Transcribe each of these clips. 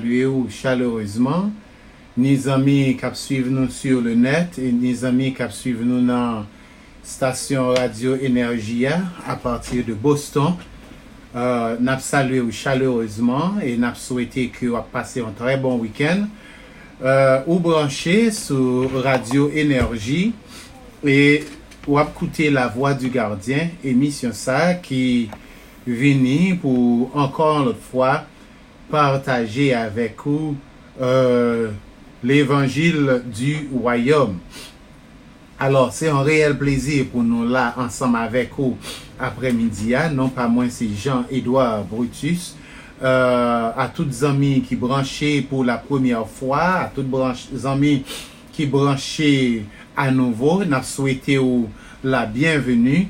Saluer chaleureusement, nos amis qui suivent nous sur le net et nos amis qui suivent nous dans la station radio Energia à partir de Boston. Nous saluons chaleureusement et nous souhaitons que vous passez un très bon week-end. Ou branché sur Radio Énergie et ou écouter La Voix du Gardien, émission ça qui vient pour encore une fois partager avec vous l'évangile du royaume. Alors, c'est un réel plaisir pour nous là ensemble avec vous après-midi. Non pas moins, c'est Jean-Édouard Brutus. À toutes les amis qui branchaient pour la première fois, à toutes les amis qui branchaient à nouveau, nous souhaitons la bienvenue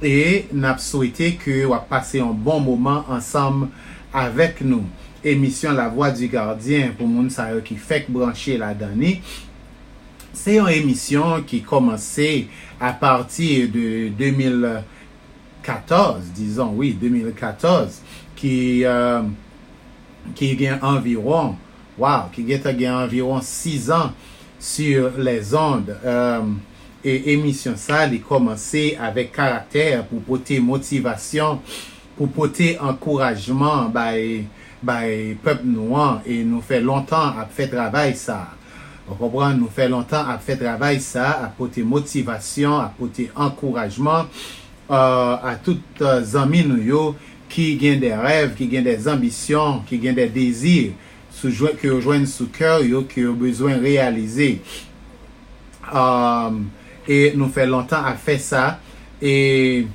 et nous souhaitons que vous passez un bon moment ensemble avec nous. Émission La Voix du Gardien pour les gens qui fait brancher la dernière. C'est une émission qui commençait à partir de 2014, disons, oui, 2014, qui gagne environ, environ 6 ans sur les ondes. Et émission ça, elle commençait avec caractère pour porter motivation, pour porter encouragement, peuple noir, et nous fait longtemps à faire travail ça. Vous comprenez, nous fait longtemps à faire travail ça, à porter motivation, à porter encouragement à toutes les amis nous qui ont des rêves, qui ont des ambitions, qui ont des désirs, qui rejoignent sous cœur, qui ont besoin de réaliser. Et nous fait longtemps à faire ça, et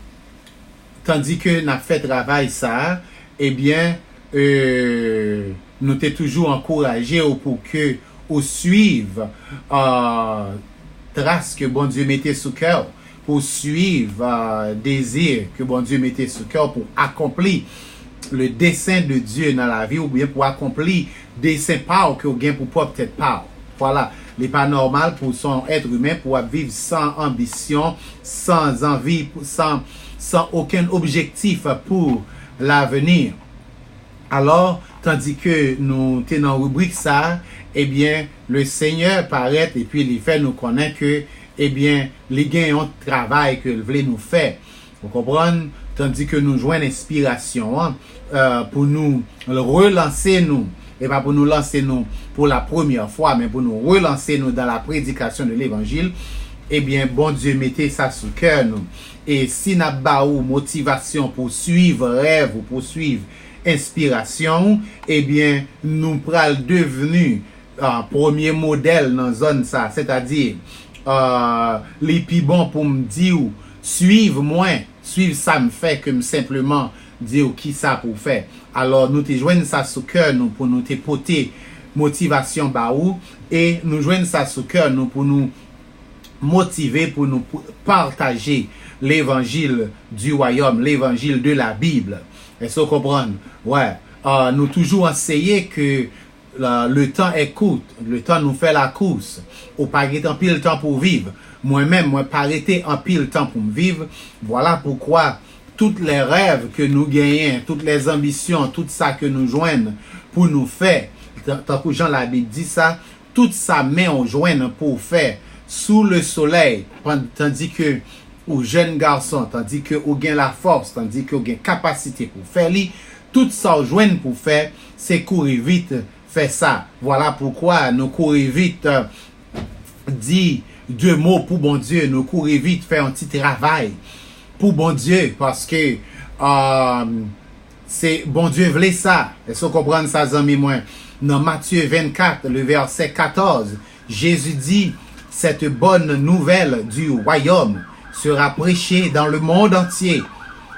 tandis que nous fait travail ça, eh bien, nous t'es toujours encouragé pour que ou suivre trace que bon Dieu mettait sous cœur, pour suivre désir que bon Dieu mettait sous cœur pour accomplir le dessein de Dieu dans la vie, ou bien pour accomplir dessein par que vous gagnez pour peut-être pas. Voilà, n'est pas normal pour son être humain pour vivre sans ambition, sans envie, sans aucun objectif pour l'avenir. Alors, tandis que nous tenons en rubrique ça, eh bien, le Seigneur paraît et puis il fait nous connaître que, eh bien, les gains ont travail que il voulait nous faire. Vous comprenez? Tandis que nous jouons l'inspiration pour nous relancer nous, et pas pour nous lancer nous pour la première fois, mais pour nous relancer nous dans la prédication de l'évangile. Eh bien, bon Dieu, mettez ça sous cœur nous. Et si nous avons motivation pour suivre rêve ou pour suivre inspiration, eh bien, nous pral devenu premier modèle dans zone ça, c'est-à-dire les plus bons pour me dire suivre ça me fait que me simplement dire qui ça pour faire. Alors nous te joignent ça sous cœur nous pour nous te porter motivation baou, et nous joignent ça sous cœur nous pour nous motiver, pour nous partager l'évangile du royaume, l'évangile de la Bible. Est-ce que vous comprenez? Ouais. Nous toujours enseigner que le temps est court, le temps nous fait la course. Ou pas arrêter en pile temps pour vivre. Moi-même, moi pas arrêter en pile temps pour me vivre. Voilà pourquoi toutes les rêves que nous gagnons, toutes les ambitions, tout ça que nous joignons pour nous faire, tant que Jean la Bible dit ça, tout ça met en joigne pour faire sous le soleil, tandis que aux jeunes garçons, tandis que vous gagnez la force, tandis que vous gagnez capacité pour faire tout ça au joindre pour faire, c'est courir vite, faire ça. Voilà pourquoi nous courir vite, dit 2 mots pour bon Dieu, nous courir vite, faire un petit travail pour bon Dieu, parce que c'est bon Dieu voulait ça. Est-ce que vous comprenez ça, amis moi? Dans Matthieu 24, le verset 14, Jésus dit, cette bonne nouvelle du royaume sera prêchée dans le monde entier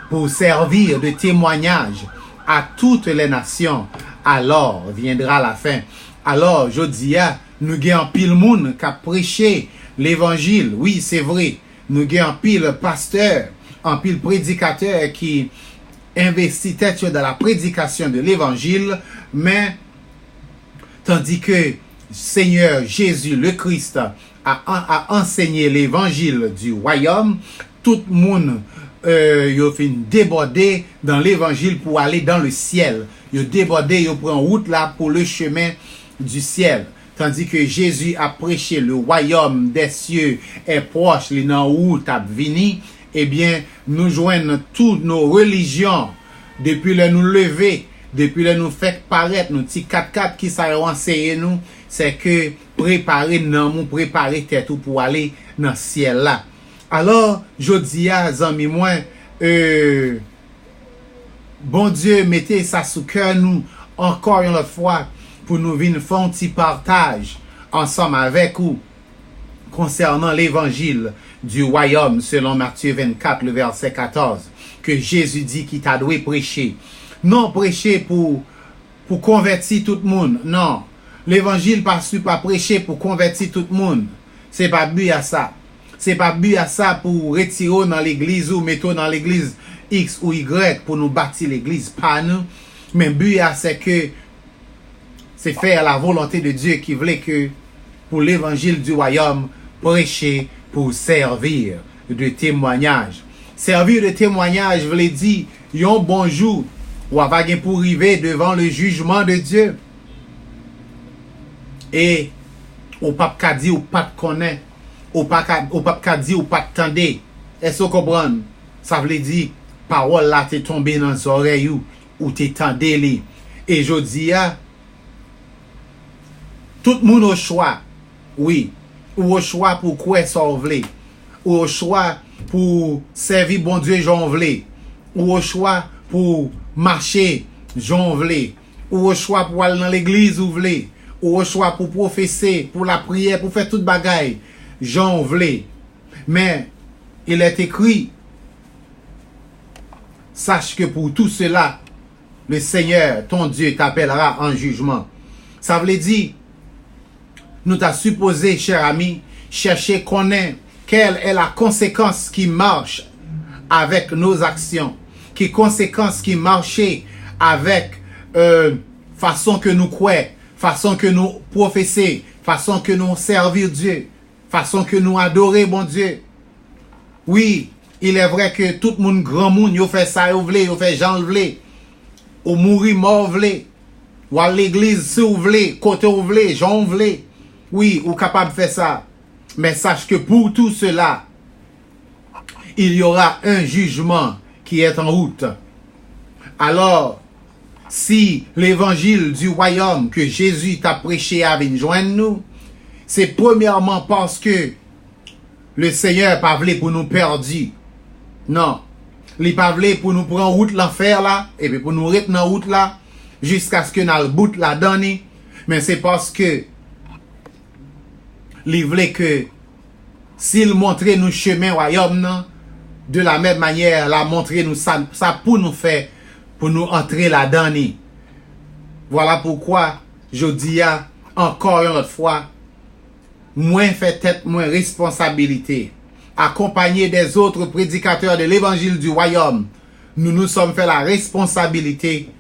pour servir de témoignage à toutes les nations. Alors viendra la fin. Alors, je dis, nous avons pile monde qui a prêché l'évangile. Oui, c'est vrai. Nous avons pile pasteur, un pile prédicateur qui investit tête dans la prédication de l'évangile, mais tandis que Seigneur Jésus le Christ a enseigné l'évangile du royaume, tout le monde il fin déborder dans l'évangile pour aller dans le ciel. Ils ont débordé, ils prennent route là pour le chemin du ciel. Tandis que Jésus a prêché le royaume des cieux est proche, les nan route à venir. Eh bien, nous joignons toutes nos religions depuis le nous lever, depuis le nous fait paraître, nos petits 4x4 qui ça enseigné nous, c'est que préparer nous préparer tête pour aller dans le ciel là. Alors, je dis à amis moi, bon Dieu, mettez ça sous cœur nous encore une autre fois pour nous venir faire un petit partage ensemble avec vous concernant l'évangile du royaume selon Matthieu 24, le verset 14, que Jésus dit qu'il t'a dû prêcher. Non prêcher pour convertir tout le monde, non. L'évangile pas prêcher pour convertir tout le monde. C'est pas but à ça. C'est pas but à ça pour retirer dans l'église ou mettre dans l'église X ou Y pour nous bâtir l'église. Pas nous. Mais but à c'est que c'est faire la volonté de Dieu qui voulait que pour l'évangile du royaume, prêcher pour servir de témoignage. Servir de témoignage veut dire, yon bonjour, ou avoir pour arriver devant le jugement de Dieu. Et, ou pas qu'à dire, ou pas de connaître, ou pas qu'à dire, ou pas de tendre. Est-ce que vous comprenez? Ça veut dire, parole là, t'es tombé dans les oreilles, ou t'es tendé. Et je dis, tout le monde au choix, oui, ou au choix pour quoi ça voulait, ou au choix pour servir bon Dieu j'en voulais, ou au choix pour marcher j'en voulais, ou au choix pour aller dans l'église ou voulez, ou au choix pour professer, pour la prière, pour faire toute bagaille j'en voulais. Mais il est écrit, sache que pour tout cela, le Seigneur, ton Dieu, t'appellera en jugement. Ça veut dire, nous t'a supposé, cher ami, chercher connaître quelle est la conséquence qui marche avec nos actions, qui conséquence qui marche avec façon que nous croyons, façon que nous professons, façon que nous servir Dieu, façon que nous adorer bon Dieu. Oui, il est vrai que tout le monde, grand monde, il fait ça, il fait Jean vle, ou mourir mort vle, ou à l'église si vous voulez, côté vous voulez, Jean vle. Oui, ou capable de faire ça. Mais sache que pour tout cela, il y aura un jugement qui est en route. Alors, si l'évangile du royaume que Jésus t'a prêché a venir joindre nous, c'est premièrement parce que le Seigneur pas voulu pour nous perdre. Non. Il pas voulu pour nous prendre route l'enfer là, et puis pour nous rester dans route là, jusqu'à ce que nous le bout la donne. Mais c'est parce que il voulait que s'il montrait nous chemin royaume non, de la même manière la montrer nous ça pour nous faire pour nous entrer là-dedans. Voilà pourquoi je dis encore une autre fois, moins fait tête, moins responsabilité. Accompagné des autres prédicateurs de l'évangile du royaume, nous nous sommes fait la responsabilité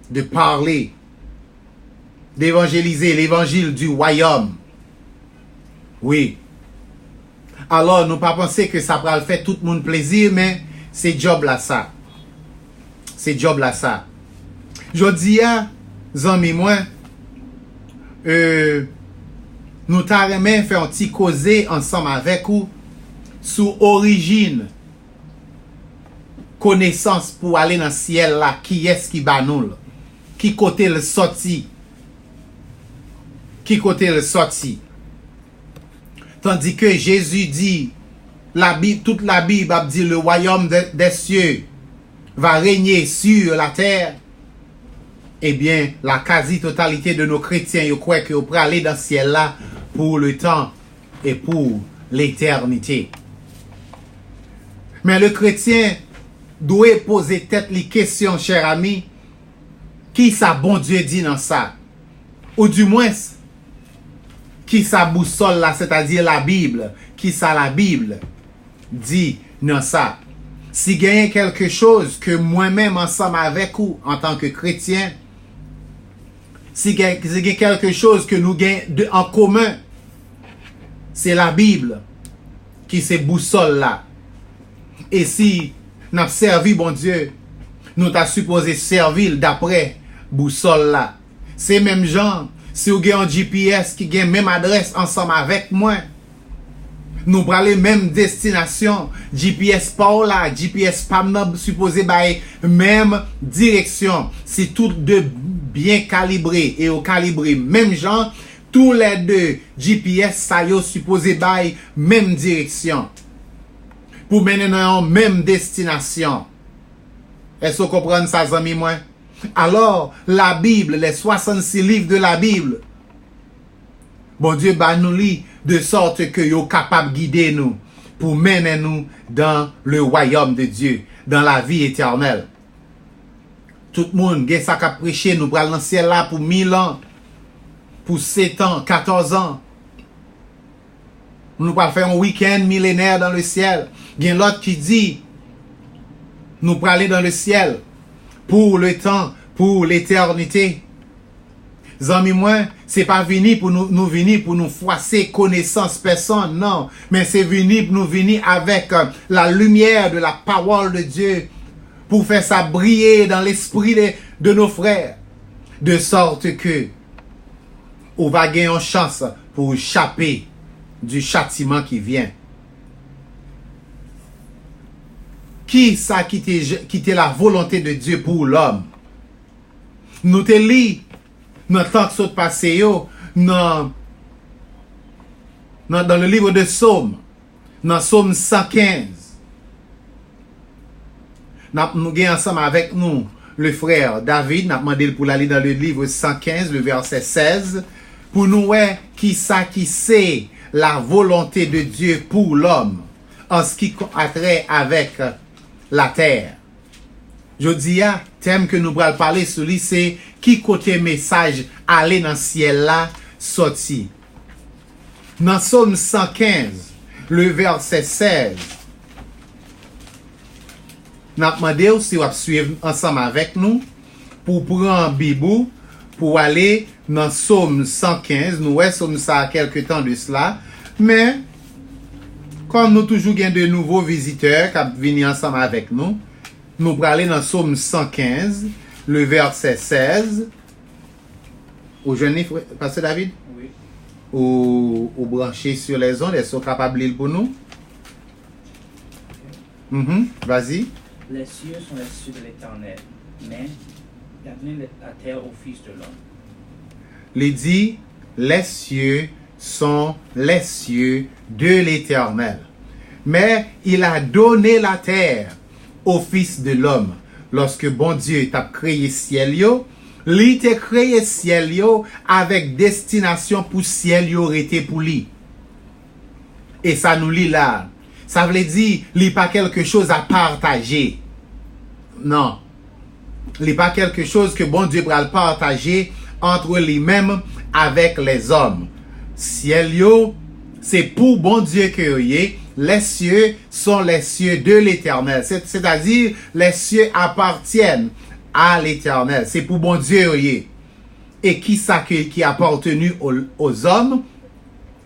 de parler, d'évangéliser l'évangile du royaume. Oui. Alors, nous pas penser que ça va faire tout le monde plaisir, mais c'est job là ça. C'est job là ça. Je dis à zami moi, nous t'arrêtons faire un petit causer ensemble avec vous sur origine, connaissance pour aller dans le ciel là, qui est-ce qui bat nous, qui côté le sorti, qui côté le sorti. Tandis que Jésus dit, la Bible, toute la Bible a dit le royaume des cieux va régner sur la terre. Eh bien, la quasi-totalité de nos chrétiens, ils croient qu'ils pourraient aller dans ce ciel-là pour le temps et pour l'éternité. Mais le chrétien doit poser tête les questions, cher ami, qui ça bon Dieu dit dans ça? Ou du moins, qui ça boussole là, c'est-à-dire la Bible, qui ça la Bible dit dans ça? Si il y a quelque chose que moi-même ensemble avec vous, en tant que chrétien, si il y a quelque chose que nous avons en commun, c'est la Bible qui se boussole là. Et si nous avons servi bon Dieu, nous t'a supposé servir d'après boussole là. C'est même gens, si vous avez un GPS qui a même adresse ensemble avec moi, nous prenons même destination, GPS pas là, GPS pas supposé bailler même direction. C'est tout de bien calibré et au calibré même gens, tous les deux GPS ça yo supposé bailler même direction. Pour mener dans même destination. Est-ce que vous comprenez ça, amis moi? Alors, la Bible, les 66 livres de la Bible, bon Dieu bah nous lit de sorte que yo capable de guider nous pour mener nous dans le royaume de Dieu, dans la vie éternelle. Tout le monde, gen ça qu'a prêché, nous pral dans le ciel là pour 1000 ans, pour 7 ans, 14 ans. Nous pral faire un week-end millénaire dans le ciel. Gen l'autre qui dit, nous pral aller dans le ciel pour le temps, pour l'éternité. Zami moi, c'est pas venu pour nous venir pour nous froisser connaissance personne, non, mais c'est venu pour nous venir avec la lumière de la parole de Dieu pour faire ça briller dans l'esprit de nos frères, de sorte que on va gagner une chance pour échapper du châtiment qui vient. Qui ça qui était la volonté de Dieu pour l'homme? Nous te lis dans le temps que ça passé dans le livre de Psaume, dans Psaume 115. Nous avons ensemble avec nous le frère David, nous avons demandé pour aller dans le livre 115, le verset 16, pour nous voir qui ça qui c'est la volonté de Dieu pour l'homme en ce qui a trait avec la terre. Je dis, thème que nous allons parler sur lui, c'est qui côté message aller dans le ciel là, sorti. Dans Psaume 115, le verset 16, nous avons demandé si vous suivre ensemble avec nous pour prendre Bibou, pour aller dans Psaume 115. Nous sommes ça à quelques temps de cela, mais comme nous toujours gagnons de nouveaux visiteurs qui viennent ensemble avec nous, nous allons aller dans Psaume 115, le verset 16. Au jeune, Pasteur David? Oui. Ou branché sur les ondes, est-ce capable de lire pour nous? Vas-y. Les cieux sont les cieux de l'Éternel, mais il a donné la terre au Fils de l'homme. Il dit, les cieux sont les cieux de l'Éternel. Mais il a donné la terre au Fils de l'homme. Lorsque bon Dieu t'a créé ciel yo, il t'a créé ciel yo avec destination pour ciel yo été pour lui. Et ça nous lit là. Ça veut dire, il n'est pas quelque chose à partager. Non. Il n'est pas quelque chose que bon Dieu va partager entre lui-même avec les hommes. Ciel yo, c'est pour bon Dieu que les cieux sont les cieux de l'Éternel. C'est-à-dire, les cieux appartiennent à l'Éternel. C'est pour bon Dieu. Et qui ça qui a appartenu aux hommes?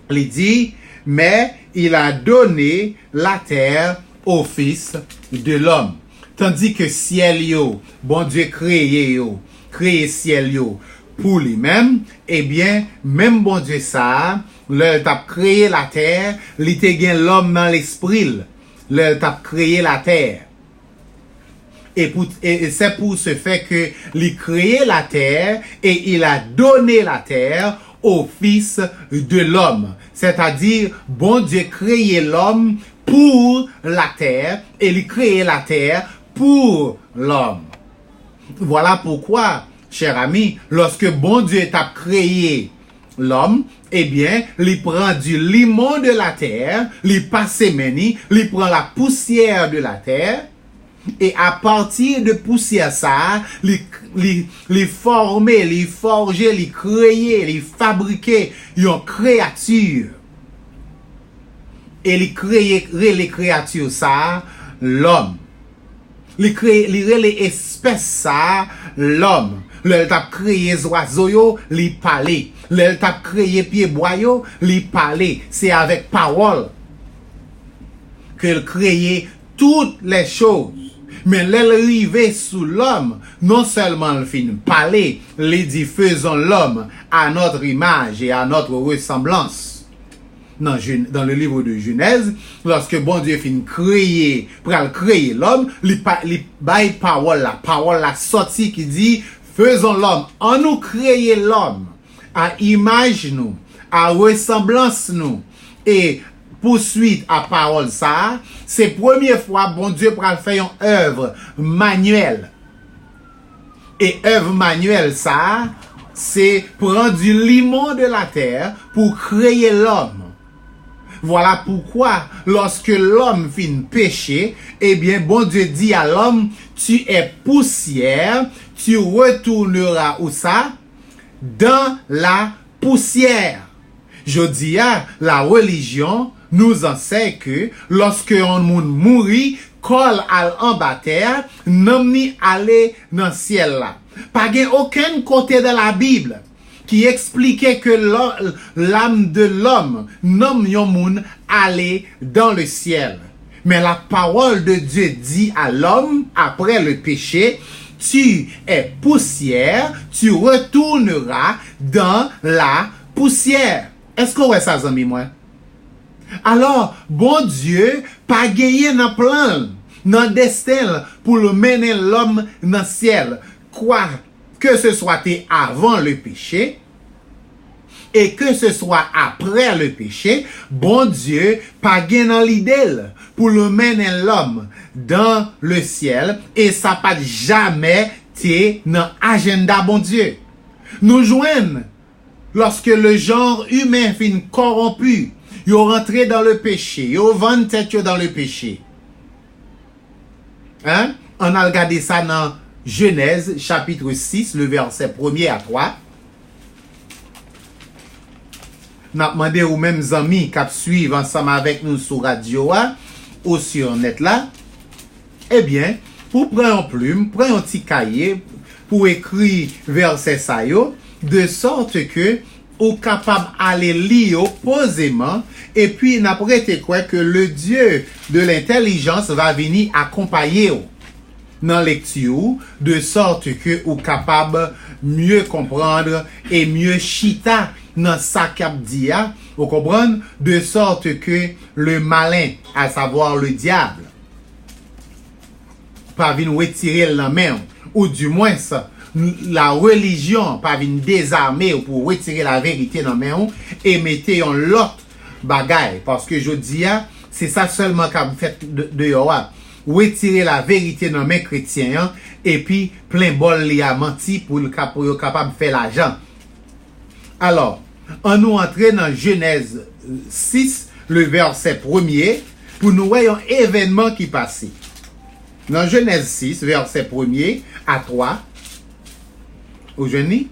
Il dit, mais il a donné la terre au Fils de l'homme. Tandis que ciel yo, bon Dieu créé ciel yo pour lui-même, eh bien, même bon Dieu ça, il t'a créé la terre, il t'a gagné l'homme dans l'esprit, il t'a créé la terre. Et c'est pour ce fait que il créé la terre et il a donné la terre au Fils de l'homme. C'est-à-dire, bon Dieu créé l'homme pour la terre et il créé la terre pour l'homme. Voilà pourquoi, cher ami, lorsque bon Dieu t'a créé l'homme, eh bien, il prend du limon de la terre, il passe meni, il prend la poussière de la terre, et à partir de poussière ça, il former, il forger, il créer, il fabriquer une créature. Et il créer les créatures ça, l'homme. Il crée les espèces ça, l'homme. Le t'a créé oiseaux yo, li parler. Le t'a créé pied bois yo, li parler. C'est avec parole que il crée toutes les choses. Mais l'arrivée sous l'homme, non seulement le fin parler, les dit faisons l'homme à notre image et à notre ressemblance. Dans le livre de Genèse, lorsque bon Dieu fin créer, pour créer l'homme, il bail parole la sortie qui dit faisons l'homme, en nous créer l'homme à image nous, à ressemblance nous, et poursuite à parole ça, c'est première fois bon Dieu pour faire une œuvre manuelle. Et œuvre manuelle ça, c'est prendre du limon de la terre pour créer l'homme. Voilà pourquoi lorsque l'homme fin péché, eh bien bon Dieu dit à l'homme, tu es poussière, tu retourneras où ça? Dans la poussière. Je dis à la religion nous enseigne que lorsque on mourit, col en bas terre, n'om ni aller dans le ciel là. Pas aucun côté de la Bible qui expliquait que l'âme de l'homme, n'om yon moun, aller dans le ciel. Mais la parole de Dieu dit à l'homme, après le péché, tu es poussière, tu retourneras dans la poussière. Est-ce que vous voyez ça, amis, moi? Alors, bon Dieu, pas gagné dans plan, dans destin, pour le mener l'homme dans le ciel. Quoi que ce soit avant le péché, et que ce soit après le péché, bon Dieu, pas gagné dans l'idée, pour le mener l'homme dans le ciel, et ça pas jamais été dans l'agenda bon Dieu. Nous joignons, lorsque le genre humain fin corrompu, ils rentré dans le péché, ils vendent tête dans le péché. Hein? On a regardé ça dans Genèse, chapitre 6, le verset 1er à 3. N'a demandé aux mêmes amis qui suivent ensemble avec nous sur radio ou sur net là. Eh bien, pour prendre une plume, prendre un petit cahier pour écrire verset ça yo, de sorte que ou capable d'aller lire posément et puis n'après quoi que le Dieu de l'intelligence va venir accompagner dans lecture de sorte que ou capable mieux comprendre et mieux chita dans sa cap dia, vous comprenez, de sorte que le malin, à savoir le diable, pas venir retirer la main, ou du moins la religion pas venir désarmer pour retirer la vérité dans la main et mettre en l'autre bagaille, parce que je dis c'est ça seulement qu'a fait de yoa, retirer la vérité dans mes chrétiens et puis plein bol li a menti pour capable de faire l'argent. Alors, on nous entre dans Genèse 6, le verset 1er, pour nous voir un événement qui passait. Dans Genèse 6, verset 1er à 3, aujourd'hui,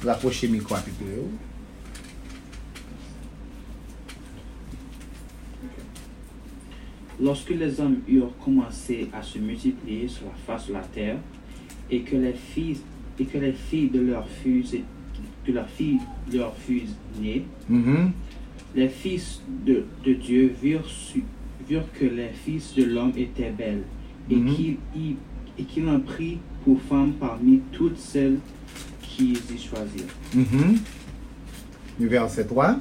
rapprochez le micro un peu plus haut. Lorsque les hommes eurent commencé à se multiplier sur la face de la terre, et que les filles de leurs fils nées, les fils de Dieu virent que les fils de l'homme étaient belles, et qu'il en prit pour femmes parmi toutes celles qu'ils y choisirent. Verset 3.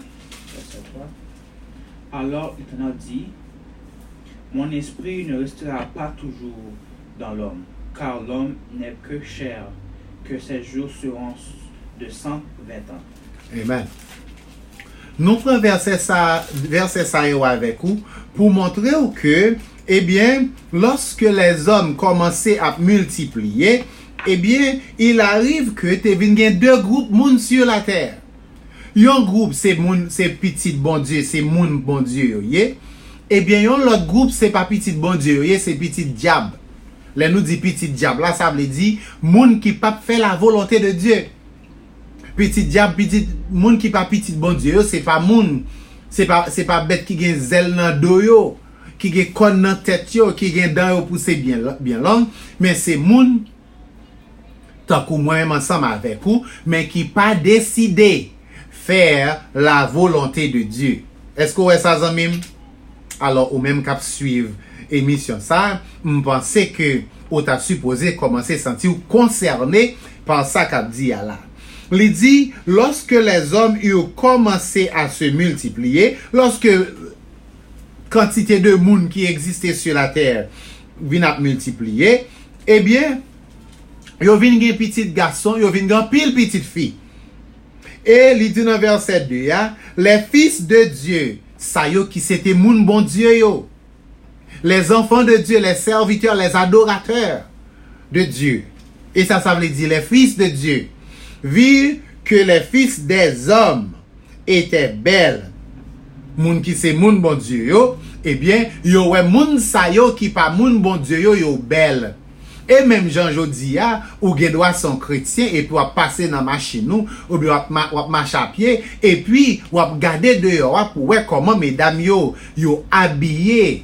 Alors l'Éternel dit, mon esprit ne restera pas toujours dans l'homme, car l'homme n'est que chair, que ses jours seront de 120 ans. Amen. Nous prenons verset ça avec vous pour montrer que, eh bien, lorsque les hommes commençaient à multiplier, eh bien, il arrive que tu aies deux groupes moun sur la terre. Un groupe, c'est petit bon Dieu, c'est moun bon Dieu, eh bien, l'autre groupe, c'est pas petit bon Dieu, c'est petit diable. Là, nous dit petit diable, là, ça veut dire, moun qui pas fait la volonté de Dieu. Petit diable, petit moun qui pas petit bon Dieu, c'est pas moun, c'est pas bête qui gen zèle nan do yo, qui gen kon nan tête yo, qui gen dan yo poussé bien long, mais c'est moun, tant que moi ensemble avec vous, mais qui pas décidé faire la volonté de Dieu. Est-ce que vous avez ça, amis? Alors, ou même cap suivre émission ça, je pensais que on t'a supposé commencer à sentir concerné par ça qu'a dit là. Il dit, lorsque les hommes eurent commencé à se multiplier, lorsque quantité de monde qui existait sur la terre vient à multiplier, eh bien, yo vin gen petit garçon, yo vin gen pile petite fille. Et il dit dans verset 2, les fils de Dieu, ça yo qui c'était moun bon Dieu yo. Les enfants de Dieu, les serviteurs, les adorateurs de Dieu. Et ça veut dire les fils de Dieu. Vu que les fils des hommes étaient belles, moun qui c'est moun bon Dieu yo, eh bien, yo ouais moun sa yo qui pas moun bon Dieu yo belle. Et même Jean Jodia, ou gen doit son chrétien, et puis ou passer dans machine nous, ou bien ou marcher à pied, et puis ou garder dehors pour voir comment mesdames yo habillé,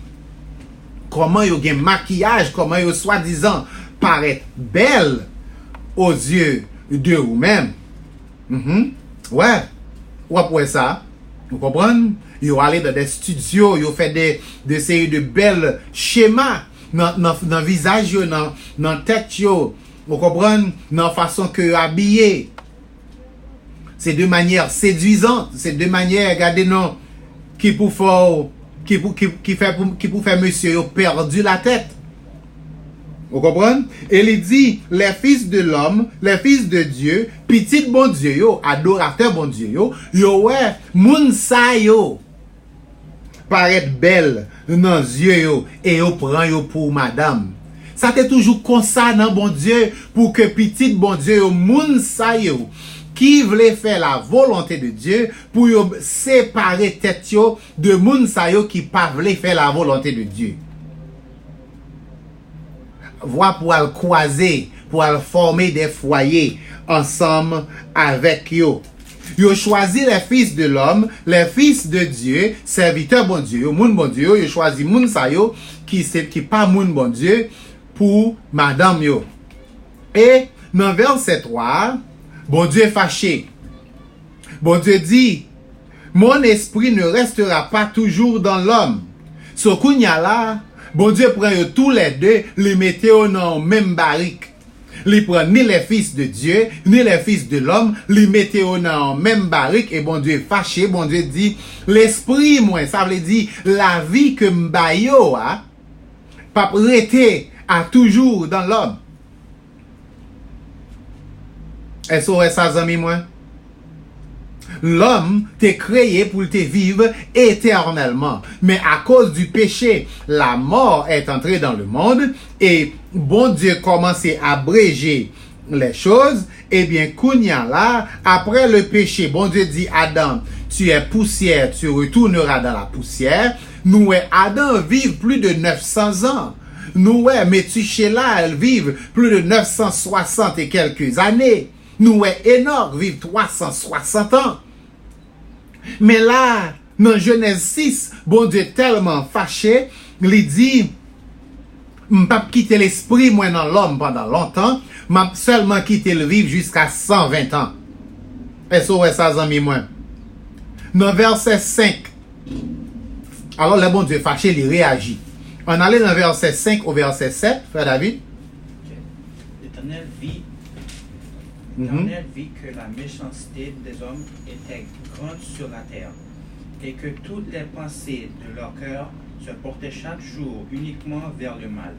comment yo gen maquillage, comment yo soi-disant paraît belle aux yeux de vous-même. Ouais, ou après ça, vous comprenez? Yo aller dans des studios, yo fait des séries de belles schémas dans visage yo, dans tête yo, vous comprenez, dans façon que habillé. C'est de manière séduisante, c'est de manière, regardez non, qui pour faire monsieur yo perdu la tête. Vous comprenez? Et il dit, les fils de l'homme, les fils de Dieu, petit bon Dieu yo, adorateur bon Dieu yo ouais, moun sa yo paraît belle dans yeux yo, et yo prend yo pour madame. Ça t'est toujours comme ça dans bon Dieu, pour que petit bon Dieu yo, moun sa yo, qui voulait faire la volonté de Dieu, pour yo séparer tête yo de moun sa yo qui pas voulait faire la volonté de Dieu. Voir pour aller croiser, pour aller former des foyers ensemble avec yo. Yo choisi les fils de l'homme, les fils de Dieu, serviteurs bon Dieu, moun bon Dieu, yo choisi moun sa yo qui pas moun bon Dieu pour madame yo. Et dans verset 3, bon Dieu est fâché. Bon Dieu dit, mon esprit ne restera pas toujours dans l'homme. So kounya la, bon Dieu prend yo tous les deux, les mettez dans même barrique. Li prend ni les fils de Dieu, ni les fils de l'homme, li mettez dans même barrique, et bon Dieu fâché, bon Dieu dit, l'esprit moi, ça veut dire la vie que m'bayo pas rester à toujours dans l'homme. Est-ce que ça zami moi? L'homme t'est créé pour te vivre éternellement. Mais à cause du péché, la mort est entrée dans le monde et bon Dieu commence à abréger les choses. Eh bien, kounya là, après le péché, bon Dieu dit Adam, tu es poussière, tu retourneras dans la poussière. Nous, Adam vive plus de 900 ans. Nous, Métuséla, elle vive plus de 960 et quelques années. Nous, Enoch vive 360 ans. Mais là, dans Genèse 6, bon Dieu tellement fâché, il dit, m'pas quitter l'esprit moi dans l'homme pendant longtemps, m'a seulement quitté le vivre jusqu'à 120 ans. Est-ce que ça amis moi? Dans verset 5, alors le bon Dieu fâché, il réagit. On allait dans verset 5 au verset 7, frère David. L'Éternel vit que la méchanceté des hommes était grande sur la terre, et que toutes les pensées de leur cœur se portaient chaque jour uniquement vers le mal.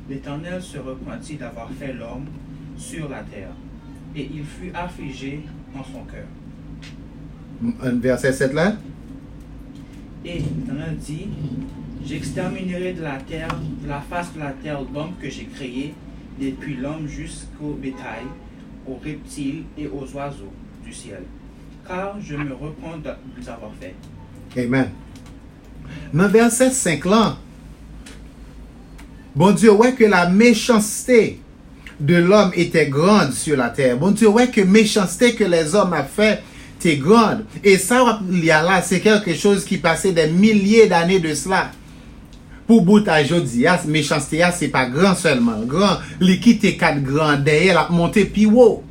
L'Éternel se repentit d'avoir fait l'homme sur la terre, et il fut affligé en son cœur. Verset 7 là. Et l'Éternel dit, j'exterminerai de la face de la terre l'homme que j'ai créé, depuis l'homme jusqu'au bétail, aux reptiles et aux oiseaux du ciel, car je me repens de les avoir fait. Amen. Dans verset 5 là, bon Dieu, ouais que la méchanceté de l'homme était grande sur la terre. Bon Dieu, ouais que méchanceté que les hommes ont fait était grande. Et ça, il y a là, c'est quelque chose qui passait des milliers d'années de cela. Pour bout à jodi, méchanceté, c'est pas grand seulement. Grand, l'équité 4 grands, derrière la montée plus haut.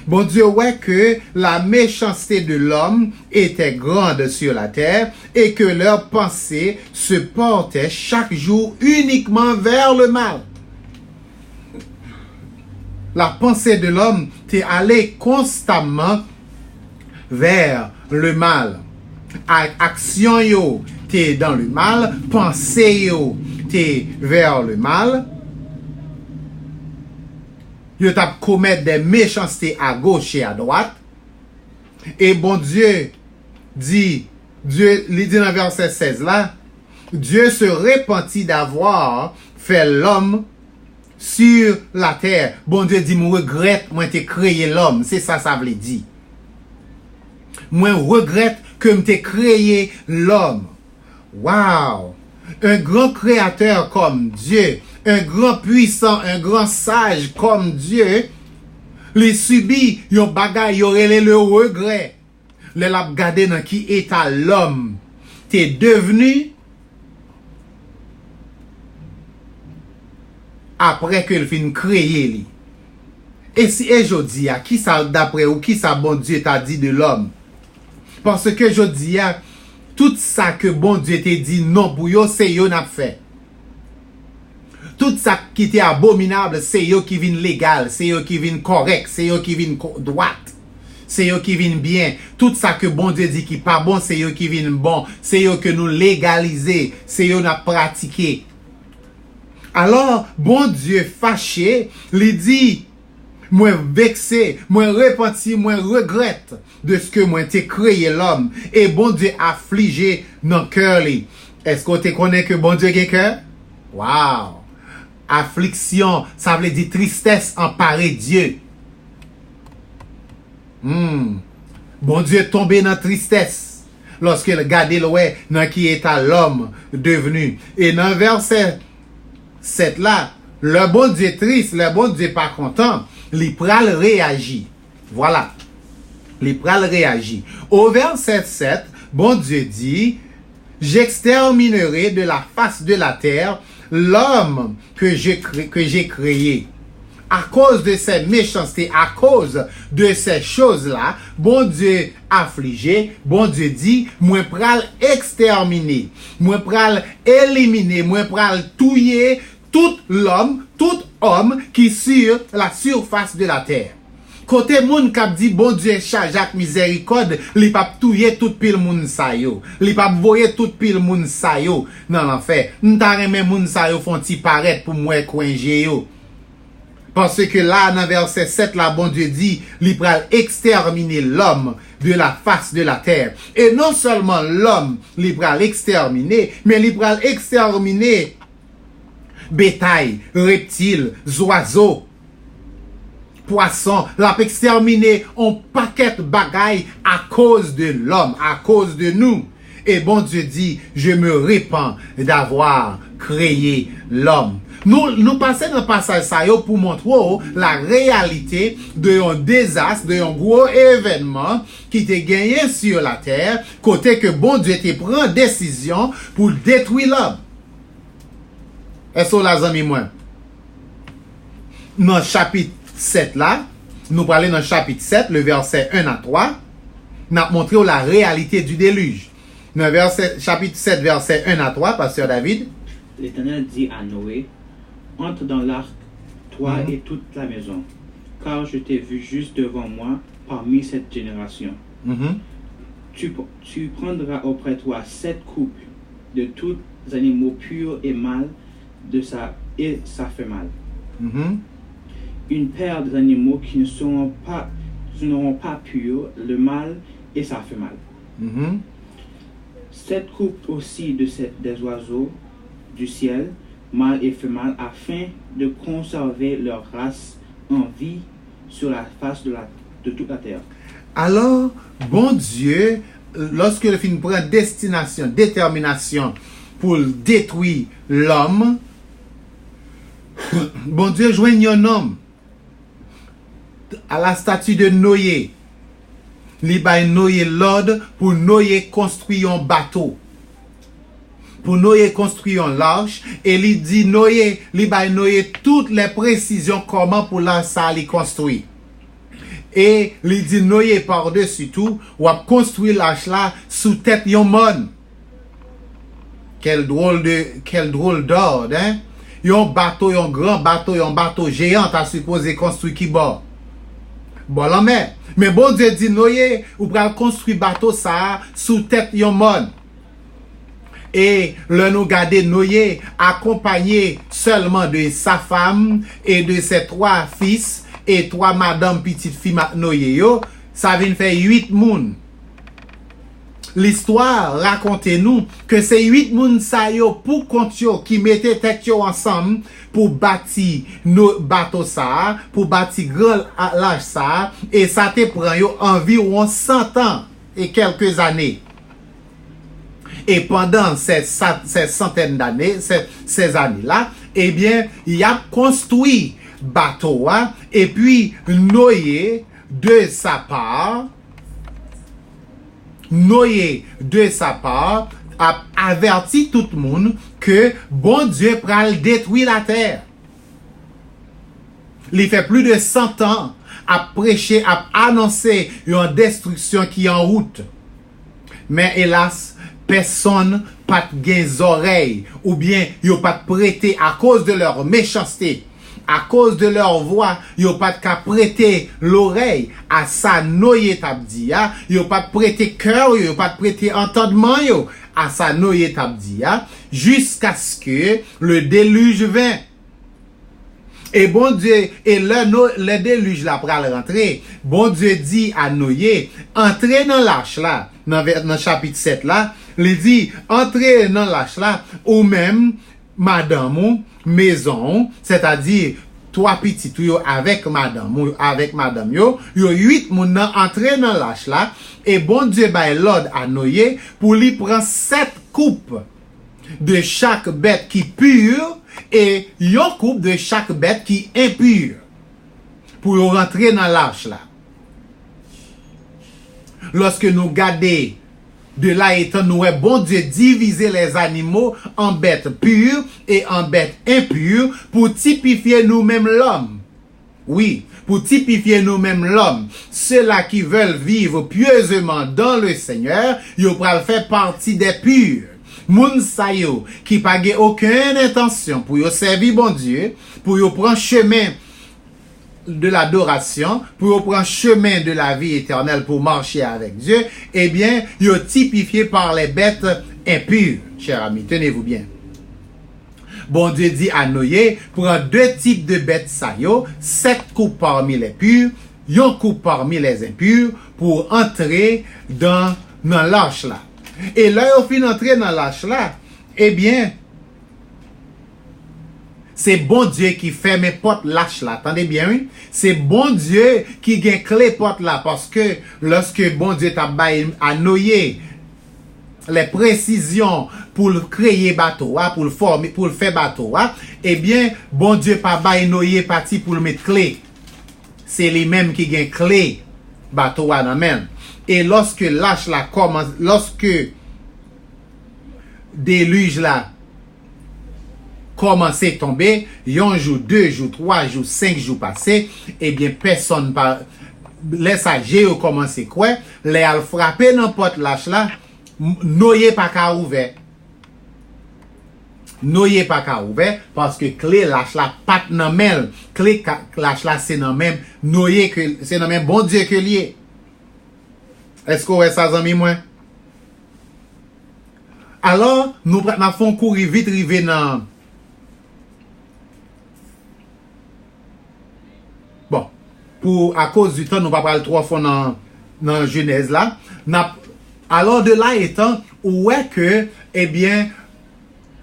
bon Dieu ouais que la méchanceté de l'homme était grande sur la terre et que leurs pensées se portaient chaque jour uniquement vers le mal. La pensée de l'homme t'est allée constamment vers le mal. Action yo t'es dans le mal, pensée yo t'es vers le mal. Yo t'a commettre des méchancetés à gauche et à droite. Et bon Dieu dit dans le verset 16 là, Dieu se repentit d'avoir fait l'homme sur la terre. Bon Dieu dit, moi regrette, moi t'ai créé l'homme. C'est ça, ça veut dire. Moi regrette que m'ai créé l'homme. Wow! Un grand créateur comme Dieu, un grand puissant, un grand sage comme Dieu, les subit, yon bagay, yon relè le regret. Le l'a gardé dans qui état l'homme. T'es devenu après que le fin créé li. Et si aujourd'hui, qui ça d'après ou qui ça bon Dieu t'a dit de l'homme? Parce que je dis, tout ça que bon Dieu t'a dit non pour yo, c'est yo n'a fait. Tout ça qui était abominable, c'est yo qui vient légal, c'est yo qui vient correct, c'est yo qui vient droite, c'est yo qui vient bien. Tout ça que bon Dieu dit qui pas bon, c'est yo qui vient bon, c'est yo que nous légaliser, c'est yo n'a pratiqué. Alors, bon Dieu fâché, lui dit, moi vexé, moi repenti, moi regrette de ce que moi t'ai créé l'homme. Et bon Dieu affligé dans le cœur. Est-ce qu'on te connaît que bon Dieu a un cœur? Wow! Affliction, ça veut dire tristesse emparé Dieu. Bon Dieu est tombé dans la tristesse lorsque le gardé dans qui est à l'homme devenu. Et dans le verset 7 là, le bon Dieu triste, le bon Dieu pas content, il pral réagit. Voilà. Il pral réagit. Au verset 7, bon Dieu dit, j'exterminerai de la face de la terre l'homme que j'ai créé. À cause de ces méchancetés, à cause de ces choses-là, bon Dieu affligé, bon Dieu dit, moi pral exterminer, moi pral éliminer, moi pral touiller tout l'homme, tout homme qui sur la surface de la terre. Côté moun k'ap dit bon Dieu charge ak miséricorde, li pa touyer tout pile moun sa yo. Li pa voyer tout pile moun sa yo dans l'enfer. N'ta remen moun sa yo font ti paraître pour moi coinje yo. Parce que là dans verset 7 là bon Dieu dit, li pral exterminer l'homme de la face de la terre. Et non seulement l'homme li pral exterminer, mais li pral exterminer bétail, reptiles, oiseaux, poissons, l'a exterminé un paquet de bagailles à cause de l'homme, à cause de nous. Et bon Dieu dit, je me répands d'avoir créé l'homme. Nous passons dans le passage ça pour montrer la réalité de un désastre, de un gros événement qui t'est gagné sur la terre, côté que bon Dieu te prend décision pour détruire l'homme. Est-ce que les amis moi? Dans le chapitre 7 là, nous parlons dans le chapitre 7, le verset 1 à 3, nous avons montré la réalité du déluge. Dans le chapitre 7, verset 1 à 3, Pasteur David. L'Éternel dit à Noé, entre dans l'arc, toi et toute la maison, car je t'ai vu juste devant moi parmi cette génération. Tu prendras auprès de toi 7 couples de tous les animaux purs et mâles et sa femelle. Une paire d'animaux qui n'auront pas purs, le mâle et sa femelle. 7 couples aussi des oiseaux du ciel, mâle et femelle, afin de conserver leur race en vie sur la face de toute la terre. Alors, bon Dieu, lorsque le film prend détermination pour détruire l'homme, bon Dieu joigne un homme à la statue de Noé. Li bay Noé l'ordre pour Noé construire un bateau. Pour Noé construire un l'arche. Et li dit li bay Noé toutes les précisions comment pour ça li construire. Et il dit noyer par-dessus tout, ou a construit l'arche là sous tête yon mon. Quel drôle d'ordre, hein? Yon grand bateau géant a supposé construire qui bord. Bon la mer. Mais bon Dieu dit noyer, ou pral construire bateau ça sous tête yon mon. Et le nous garder noyer accompagné seulement de sa femme et de ses 3 fils et 3 madame petite fille noyer yo, ça vient faire 8 moun. L'histoire raconte-nous que ces 8 moun sa yo pour compte yo qui mettaient tête yo ensemble pour bâtir nos bateaux ça, pour bâtir grand l'âge ça, et ça te prend yo environ 100 ans et quelques années. Et pendant ces centaines d'années, ces années-là, eh bien, il a construit bateau, hein, et puis Noé, de sa part, a averti tout le monde que bon Dieu pral détruire la terre. Il fait plus de 100 ans à prêcher, à annoncer une destruction qui est en route. Mais hélas, personne pas de oreilles ou bien yo pas prêté à cause de leur méchanceté, à cause de leur voix, yo pas qu'à prêter l'oreille à ça Noé tabdia, yo pas prêter cœur, yo pas prêter entendement yo à ça Noé tabdia jusqu'à ce que le déluge vint. Et bon Dieu, et le déluge là pour rentrer, bon Dieu dit à Noé, entrez dans l'arche là, dans chapitre 7 là, il dit, entrez dans l'arche là, ou même, madame ou maison, c'est-à-dire, 3 petits yo avec madame yo 8 moun entrez dans l'arche là, et bon Dieu bail l'ordre à Noé pour lui prendre 7 coupes de chaque bête qui pure, et yon coupe de chaque bête qui impure pour rentrer dans l'arche là. Lorsque nous gardons de là étant nous bon Dieu diviser les animaux en bêtes pures et en bêtes impures pour typifier nous-mêmes l'homme. Oui, pour typifier nous-mêmes l'homme. Ceux-là qui veulent vivre pieusement dans le Seigneur, ils pral faire partie des purs. Moun sa yo qui pa gen aucune intention pour yo servir bon Dieu, pour yo prendre chemin de l'adoration, pour yo prendre chemin de la vie éternelle pour marcher avec Dieu, eh bien, yo typifié par les bêtes impures. Chers amis, tenez-vous bien. Bon Dieu dit à Noé, prends 2 types de bêtes sa yo, 7 coupes parmi les pures, yon coupe parmi les impures, pour entrer dans l'arche là. Et là, au fin d'entrer dans l'arche là, eh bien, c'est bon Dieu qui ferme porte l'arche là. Attendez bien, oui? C'est bon Dieu qui gagne clé porte là, parce que lorsque bon Dieu t'a baillé à Noé les précisions pour créer bateau, pour le former, pour le faire bateau, eh bien, bon Dieu pas baillé Noé parti pour le mettre clé. C'est lui-même qui gagne clé bateau à même. Et lorsque l'arche là commence, lorsque déluge là commence à tomber, un jour, 2 jours, 3 jours, 5 jours passés, eh bien personne pas laisse à géo commencer quoi, les al frapper dans porte l'arche là, Noé pas qu'à ouvert. Noé pas qu'à ouvert parce que clé l'arche là pas dans même, clé l'arche là c'est dans même Noé que c'est dans même bon Dieu que lié. Est-ce qu'on est ça, amis, moi? Alors, nous faisons courir vite, river dans. Bon, à cause du temps, nous ne pouvons pas parler 3 fois dans Genèse là. Alors, de là étant, où est que, eh bien,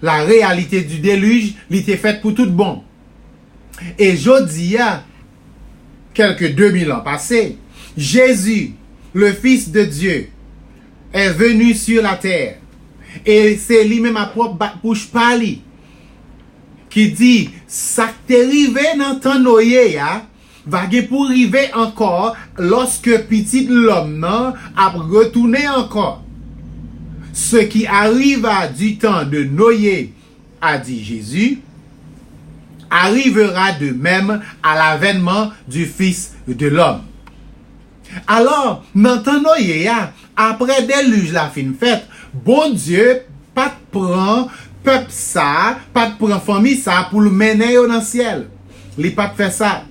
la réalité du déluge, il était faite pour tout bon. Et je dis, quelques 2000 ans passés, Jésus, le Fils de Dieu, est venu sur la terre. Et c'est lui-même à propre bouche parler qui dit, ça t'est arrivé dans ton Noé, va pour arriver encore lorsque petit l'homme a retourné encore. Ce qui arriva du temps de Noé, a dit Jésus, arrivera de même à l'avènement du Fils de l'homme. Alors, dans temps Noé, après déluge la fin faite, bon Dieu, pas de prend peuple ça, pas de prend famille ça pour le mener dans le ciel. Li pas de faire ça.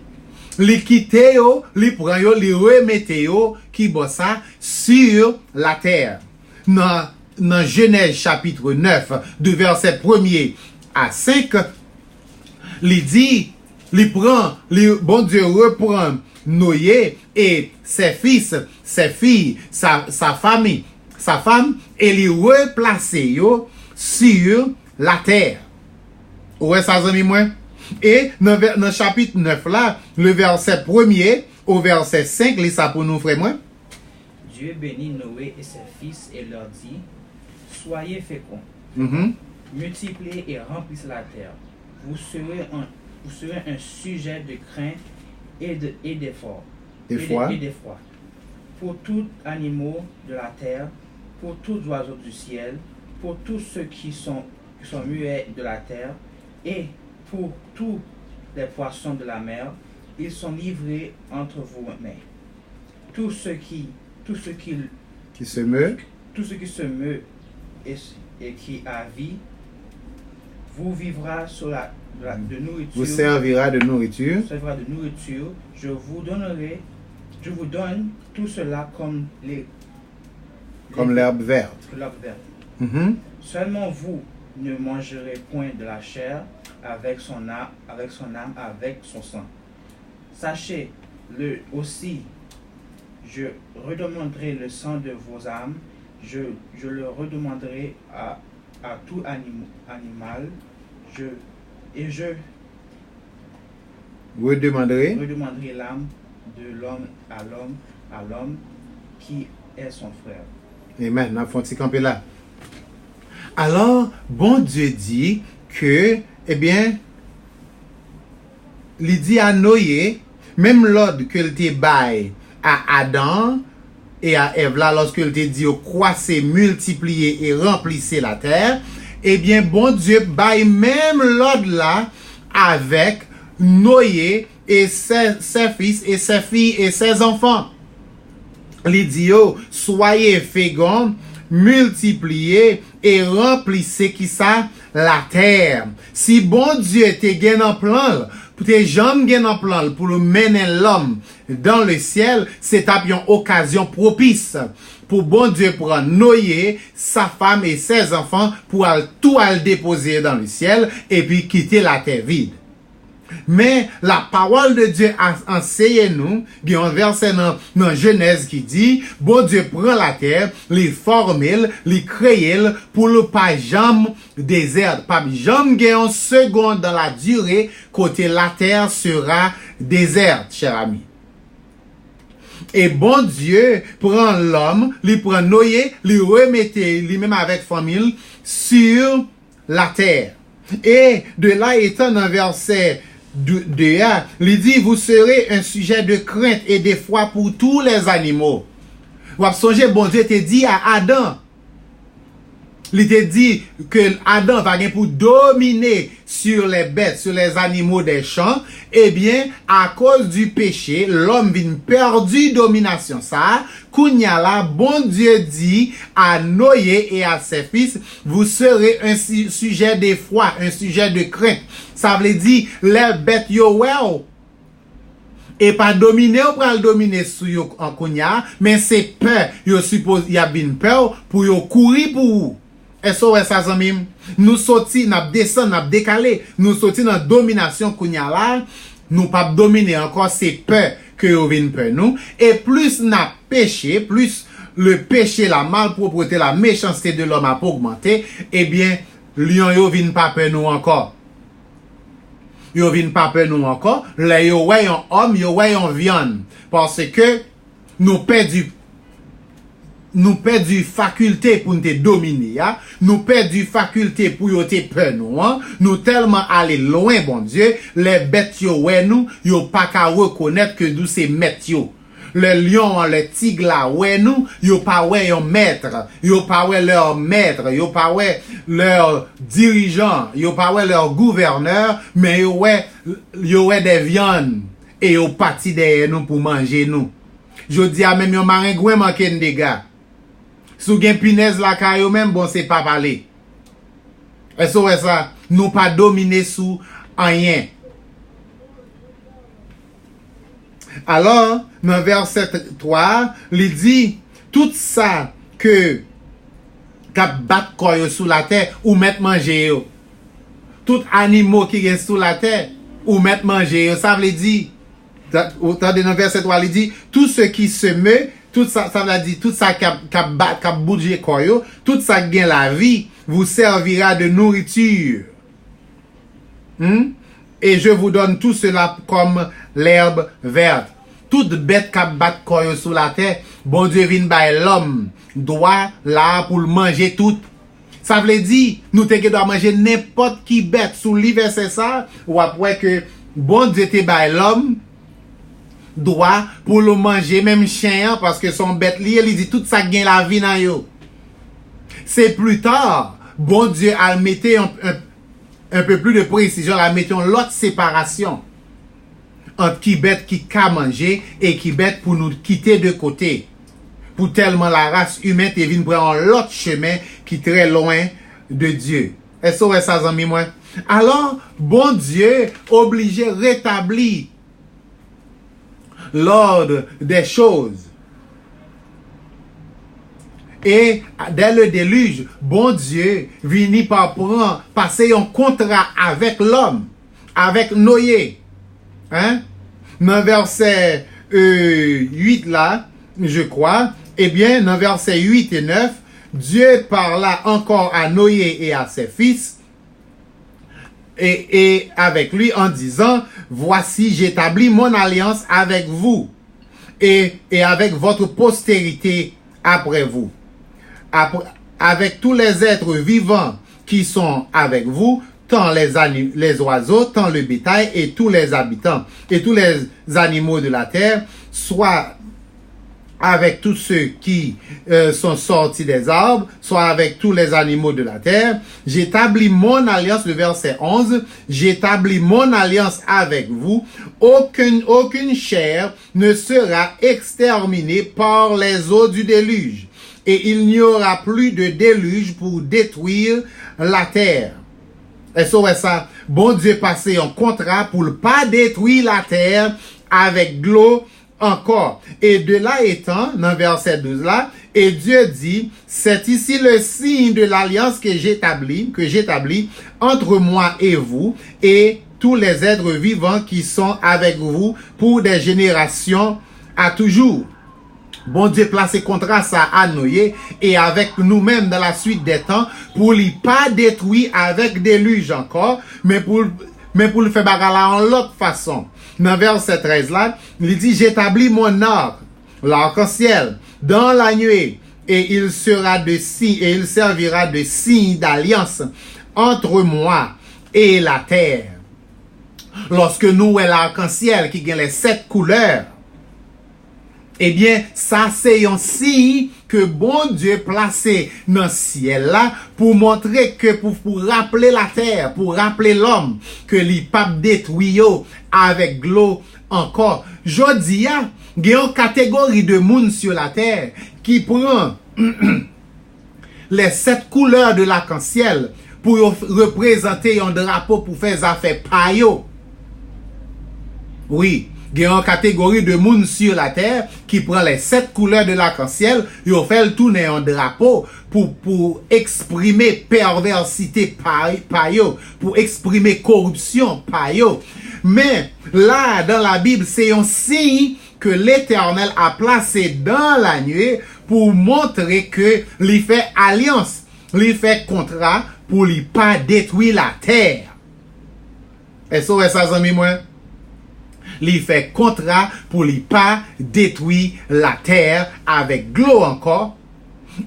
Li quitte yo, li prend yo, li remette yo, qui boit ça sur la terre. Dans Genèse chapitre 9, de verset 1er à 5, li dit, bon Dieu reprend Noé et ses fils, ses filles, sa famille, sa femme, et li replace yo sur la terre. Ouais, ça, amis, moi? Et dans chapitre 9 là, le verset 1er au verset 5, lis ça pour nous, frère, moi. Dieu bénit Noé et ses fils et leur dit, soyez féconds, multipliez et remplissez la terre. Vous serez un sujet de crainte et d'effort. D'effroi. Pour tous animaux de la terre, pour tous oiseaux du ciel, pour tous ceux qui sont muets de la terre, et pour tous les poissons de la mer, ils sont livrés entre vos mains. Tout ce qui se meut et qui a vie, vous vivra sur de nourriture. Vous servira de nourriture. Je vous donne tout cela comme l'herbe verte. Seulement vous ne mangerez point de la chair avec son âme, avec son sang. Sachez-le aussi, je redemanderai le sang de vos âmes, je le redemanderai à tout animal, je redemanderai l'âme de l'homme à l'homme qui est son frère. Amen. Nous avons petit campé là. Alors, bon Dieu dit que, eh bien, il dit à Noé, même l'ordre que te bail à Adam et à Ève là, lorsque il te dit croissez, multipliez et remplissez la terre, eh bien, bon Dieu bail même l'ordre là avec Noé et ses fils et ses filles et ses enfants. Il dit, soyez féconds, multipliez et remplissez qui ça la terre. Si bon Dieu te gagne en plan, pour tes jambes gagne en plan pour le mener l'homme dans le ciel, c'est une occasion propice pour bon Dieu prendre Noé, sa femme et ses enfants pour tout déposer dans le ciel et puis quitter la terre vide. Mais la parole de Dieu a enseigné nous, il y a un verset dans Genèse qui dit, bon Dieu prend la terre, les forme, les crée pour le pas jamais désert, pas jamais gagne une seconde dans la durée côté la terre sera déserte, cher ami. Et bon Dieu prend l'homme, lui prend Noé, lui remettait lui-même avec famille sur la terre. Et de là étant dans verset 2, il dit, vous serez un sujet de crainte et d'effroi pour tous les animaux. Vous avez songé, bon Dieu te dit à Adam, il te dit que Adam va venir pour dominer sur les bêtes, sur les animaux des champs. Eh bien, à cause du péché, l'homme vient perdu domination. Ça, Kounya là, bon Dieu dit à Noé et à ses fils, vous serez un sujet d'effroi, un sujet de crainte. Ça veut dire, les bêtes yo well. Et pas dominer, on prend le dominer sur yo en Kounya, mais c'est peur. Yo suppose, y a bien peur pour yo courir pour vous. SOS azamim, nous sorti, n'a descend, n'a décalé, nous sorti dans domination kounya là, nous pas dominer encore, c'est peur que yo vinn peur nous, et plus n'a péché, plus le péché, la malpropreté, la méchanceté de l'homme a augmenté, eh bien, lion yo vinn pas peur nous encore. Yo vinn pas peur nous encore, là yo ouais un homme, yo ouais un viande, parce que nous perdu faculté pour nous dominer, hein? Nous perdu faculté pour nous te peur nous, hein? Nous tellement aller loin, bon Dieu, les bêtes yo ouais nous, yo pas qu'à reconnaître que nous c'est maître yo. Le lion, le tigre là, ouais nous, yo pas ouais yon maître, yo pas ouais leur maître, yo pas ouais leur dirigeant, yo pas ouais leur gouverneur, mais yo ouais des viandes, et yo parti derrière nous pour manger nous. Je dis à même yon maringouin manqué de dégâts. Sou gen punaise la kayo même, bon, c'est pas parler. Et ça, nous pas dominer sous rien. Alors, dans verset 3, il dit, tout ça que kap bat koyo sous la terre, ou mettre manger yo. Tout animaux qui sont sous la terre, ou mettre manger yo. Ça veut dire, dans verset 3, il dit, tout ce qui se meut, tout ça, ça veut dire, tout ça kap bouge koyo, tout ça qui gagne la vie, vous servira de nourriture. Et je vous donne tout cela comme l'herbe verte. Toute bête qui bat koyo sous la terre, bon Dieu vient by l'homme, doit là pour le manger tout. Ça veut dire, nous te doit manger n'importe qui bête sous l'hiver, c'est ça, ou après que bon Dieu te by l'homme, doit pour le manger, même chien, parce que son bête lié, il dit tout ça gagne la vie dans yo. C'est plus tard, bon Dieu a mis un peu plus de précision, a mis l'autre séparation entre qui bête qui ka manger et qui bête pour nous quitter de côté. Pour tellement la race humaine est venue prendre l'autre chemin qui est très loin de Dieu. Est-ce que ça, amis, moi? Alors, bon Dieu obligé rétablir l'ordre des choses. Et dès le déluge, bon Dieu vient par prendre, passer un contrat avec l'homme, avec Noé. Hein? Dans verset 8 là, je crois, eh bien, dans verset 8 et 9, Dieu parla encore à Noé et à ses fils, et avec lui en disant, voici, j'établis mon alliance avec vous, et avec votre postérité après vous, avec tous les êtres vivants qui sont avec vous, tant les oiseaux, tant le bétail et tous les habitants et tous les animaux de la terre, soit avec tous ceux qui sont sortis des arbres, soit avec tous les animaux de la terre. J'établis mon alliance, le verset 11, j'établis mon alliance avec vous. Aucune chair ne sera exterminée par les eaux du déluge. Et il n'y aura plus de déluge pour détruire la terre. Et ça, bon Dieu passé un contrat pour ne pas détruire la terre avec de l'eau encore. Et de là étant, dans verset 12 là, et Dieu dit, c'est ici le signe de l'alliance que j'établis entre moi et vous et tous les êtres vivants qui sont avec vous pour des générations à toujours. Bon Dieu place contrat ça à Noé et avec nous-mêmes dans la suite des temps pour ne pas détruire avec déluge encore, mais pour le faire bagarre en l'autre façon. Dans verset 13 là, il dit, j'établis mon arc, l'arc-en-ciel, dans la nuée, et il servira de signe d'alliance entre moi et la terre. Lorsque nous voyons l'arc-en-ciel qui a les 7 couleurs, eh bien, ça c'est un signe que bon Dieu placé dans le ciel là pour montrer que pour rappeler la terre, pour rappeler l'homme que les papes détruit avec l'eau encore. Jodi a, il y a une catégorie de monde sur la terre qui prend les 7 couleurs de l'arc-en-ciel pour représenter un drapeau pour faire affaires payo. Oui. Il y a une catégorie de monde sur la terre qui prend les 7 couleurs de l'arc-en-ciel et fait tourner un drapeau pour exprimer perversité payo, pour exprimer corruption payo. Mais là, dans la Bible, c'est un signe que l'Éternel a placé dans la nuée pour montrer que il fait alliance, il fait contrat pour ne pas détruire la terre. Est-ce que ça, amis, moi? Il fait contrat pour ne pas détruire la terre avec de l'eau encore.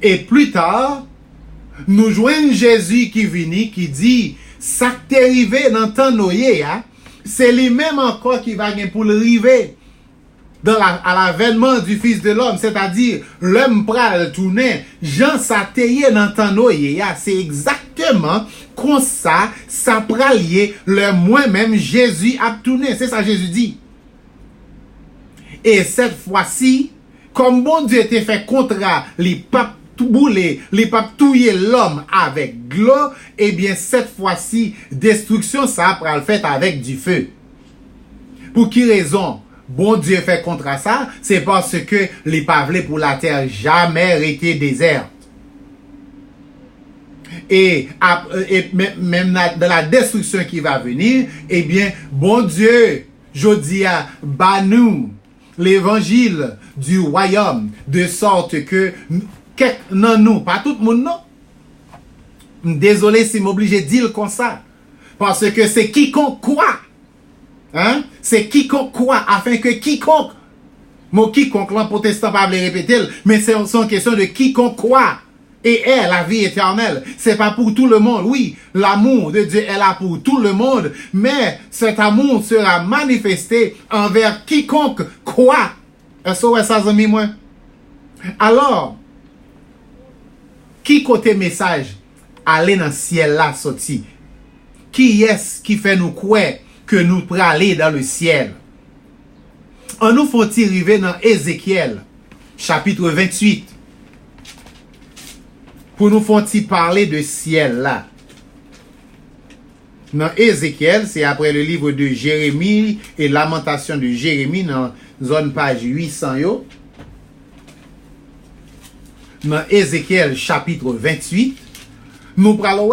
Et plus tard, nous joignons Jésus qui vient, qui dit, ça qui est arrivé dans le temps Noé, c'est lui-même encore qui va pour le river à l'avènement du Fils de l'homme, c'est-à-dire l'homme pral tourner, Jean s'atteigne dans le temps Noé, c'est exactement comme ça pralier le moi-même Jésus a tourné, c'est ça Jésus dit. Et cette fois-ci, comme bon Dieu était fait contrat, les papes tout bouler, les papes touiller l'homme avec l'eau, eh bien, cette fois-ci, destruction, ça va le fait avec du feu. Pour qui raison? Bon Dieu fait contrat ça, c'est parce que les pavelés pour la terre jamais été déserte. Et même dans la destruction qui va venir, eh bien, bon Dieu, Jodia, nous l'évangile du royaume, de sorte que, non, nous, pas tout le monde, non. Désolé si m'oblige de dire comme ça. Parce que c'est quiconque quoi. Hein? C'est quiconque quoi, afin que quiconque, mon quiconque, l'un protestant pas le répéter, mais c'est une question de quiconque quoi. Et est la vie éternelle. C'est pas pour tout le monde. Oui, l'amour de Dieu est là pour tout le monde. Mais cet amour sera manifesté envers quiconque quoi. Est-ce que ça, amis, moi? Alors, qui côté message aller dans le ciel là sorti? Qui est-ce qui fait nous croire que nous pourrons aller dans le ciel? On nous faut-il arriver dans Ézéchiel, chapitre 28. Pour nous faut-il parler de ciel là. Dans Ézéchiel, c'est après le livre de Jérémie et Lamentation de Jérémie dans zone page 800 yo. Dans Ézéchiel chapitre 28, nous parlons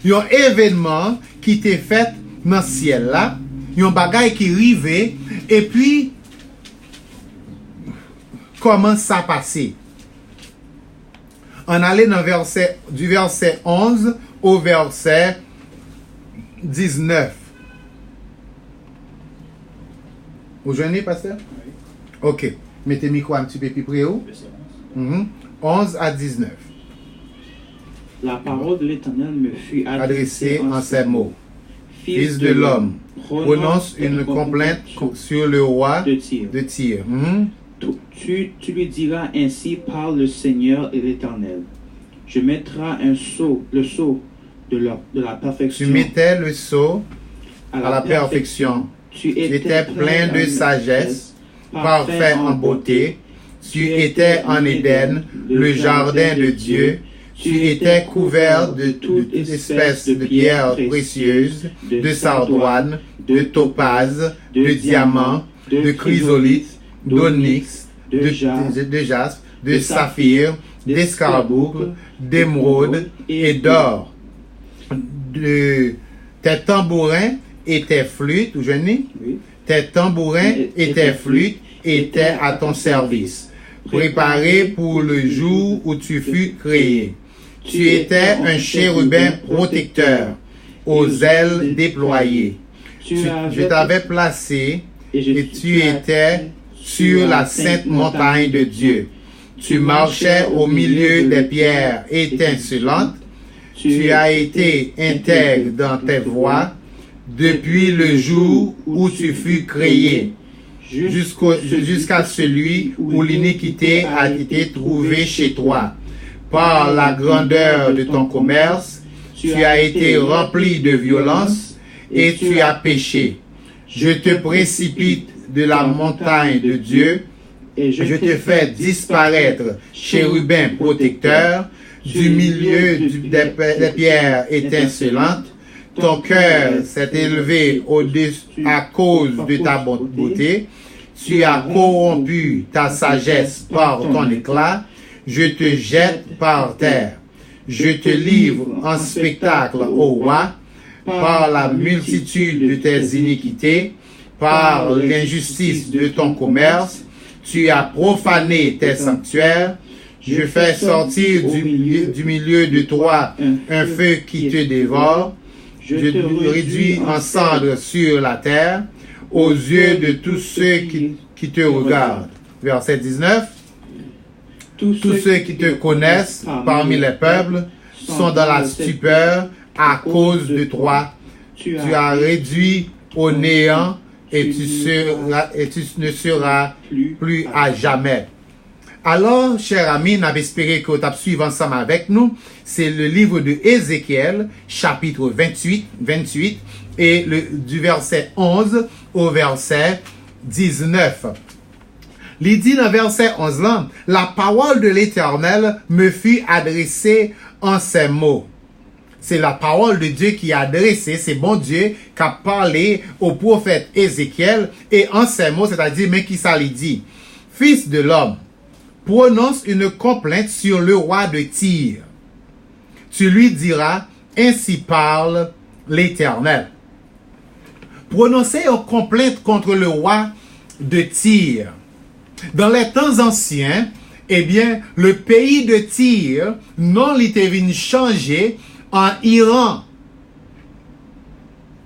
d'un événement qui était fait dans le ciel là, un bagage qui arrivait et puis comment ça passait. On allait dans du verset 11 au verset 19. Vous joignez, pasteur? Oui. Ok. Mettez le micro un petit peu plus près. 11 à 19. La parole de l'Éternel me fut adressée en ces mots. Fils de l'homme, prononce une complainte sur le roi de Tyr. Tu lui diras ainsi par le Seigneur et l'Éternel. Je mettrai le sceau de la perfection. Tu mettais le sceau à la perfection. Tu étais plein de sagesse, parfait en beauté. Tu étais en Éden, le jardin de Dieu. Tu étais couvert de toute espèce de pierres précieuses, de sardoine, de topaze, de diamants, de chrysolite, d'onyx, de jaspe, de saphir, d'escarboucle, d'émeraude et d'or. Tes tambourins et tes flûtes, vous voyez? Tes tambourins et tes flûtes étaient à ton service, préparés pour le jour où tu fus créé. Tu étais un chérubin protecteur, aux ailes déployées. Je t'avais placé et tu étais sur la sainte montagne de Dieu. Tu marchais au milieu des pierres étincelantes. Tu as été intègre dans tes voies depuis le jour où tu fus créé, jusqu'à celui où l'iniquité a été trouvée chez toi. Par la grandeur de ton commerce, tu as été rempli de violence et tu as péché. Je te précipite de la montagne de Dieu et je te fais disparaître, chérubin protecteur, du milieu des pierres étincelantes. Ton cœur s'est élevé au-dessus à cause de ta beauté. Tu as corrompu ta sagesse par ton éclat. Je te jette par terre. Je te livre en spectacle au roi par la multitude de tes iniquités, par l'injustice de ton commerce. Tu as profané tes sanctuaires. Je fais sortir du milieu de toi un feu qui te dévore. Je te réduis en cendres sur la terre, aux yeux de tous ceux qui te regardent. Verset 19. Tous ceux qui te connaissent parmi les peuples sont dans la stupeur à cause de toi. Tu as réduit au néant et tu ne seras plus à jamais. Alors, chers amis, nous avons espéré que vous avez suivi ensemble avec nous. C'est le livre de Ézéchiel, chapitre 28, et du verset 11 au verset 19. Il dit dans verset 11 là, la parole de l'Éternel me fut adressée en ces mots. C'est la parole de Dieu qui a adressé, c'est bon Dieu qui a parlé au prophète Ézéchiel et en ces mots, c'est-à-dire, mais qui ça lui dit, fils de l'homme, prononce une complainte sur le roi de Tyr. Tu lui diras, ainsi parle l'Éternel. Prononcer une complainte contre le roi de Tyr. Dans les temps anciens, eh bien, le pays de Tyr, non, il était venu changer en Iran.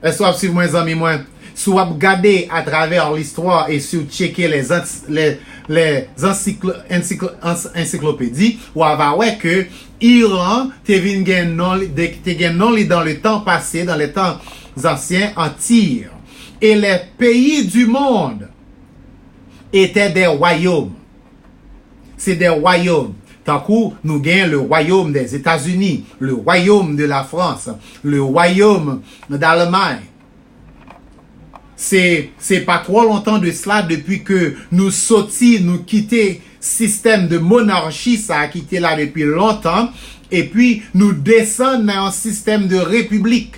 Est-ce que si moi, amis, moi, si vous regardez à travers l'histoire et si vous checkez les encyclopédies, vous allez voir que Iran te venu dans le temps passé, dans les temps anciens, en Tyr. Et les pays du monde étaient des royaumes. C'est des royaumes. Tant que nous gagnons le royaume des États-Unis, le royaume de la France, le royaume d'Allemagne. C'est pas trop longtemps de cela depuis que nous quitté système de monarchie, ça a quitté là depuis longtemps, et puis nous descendons dans un système de république.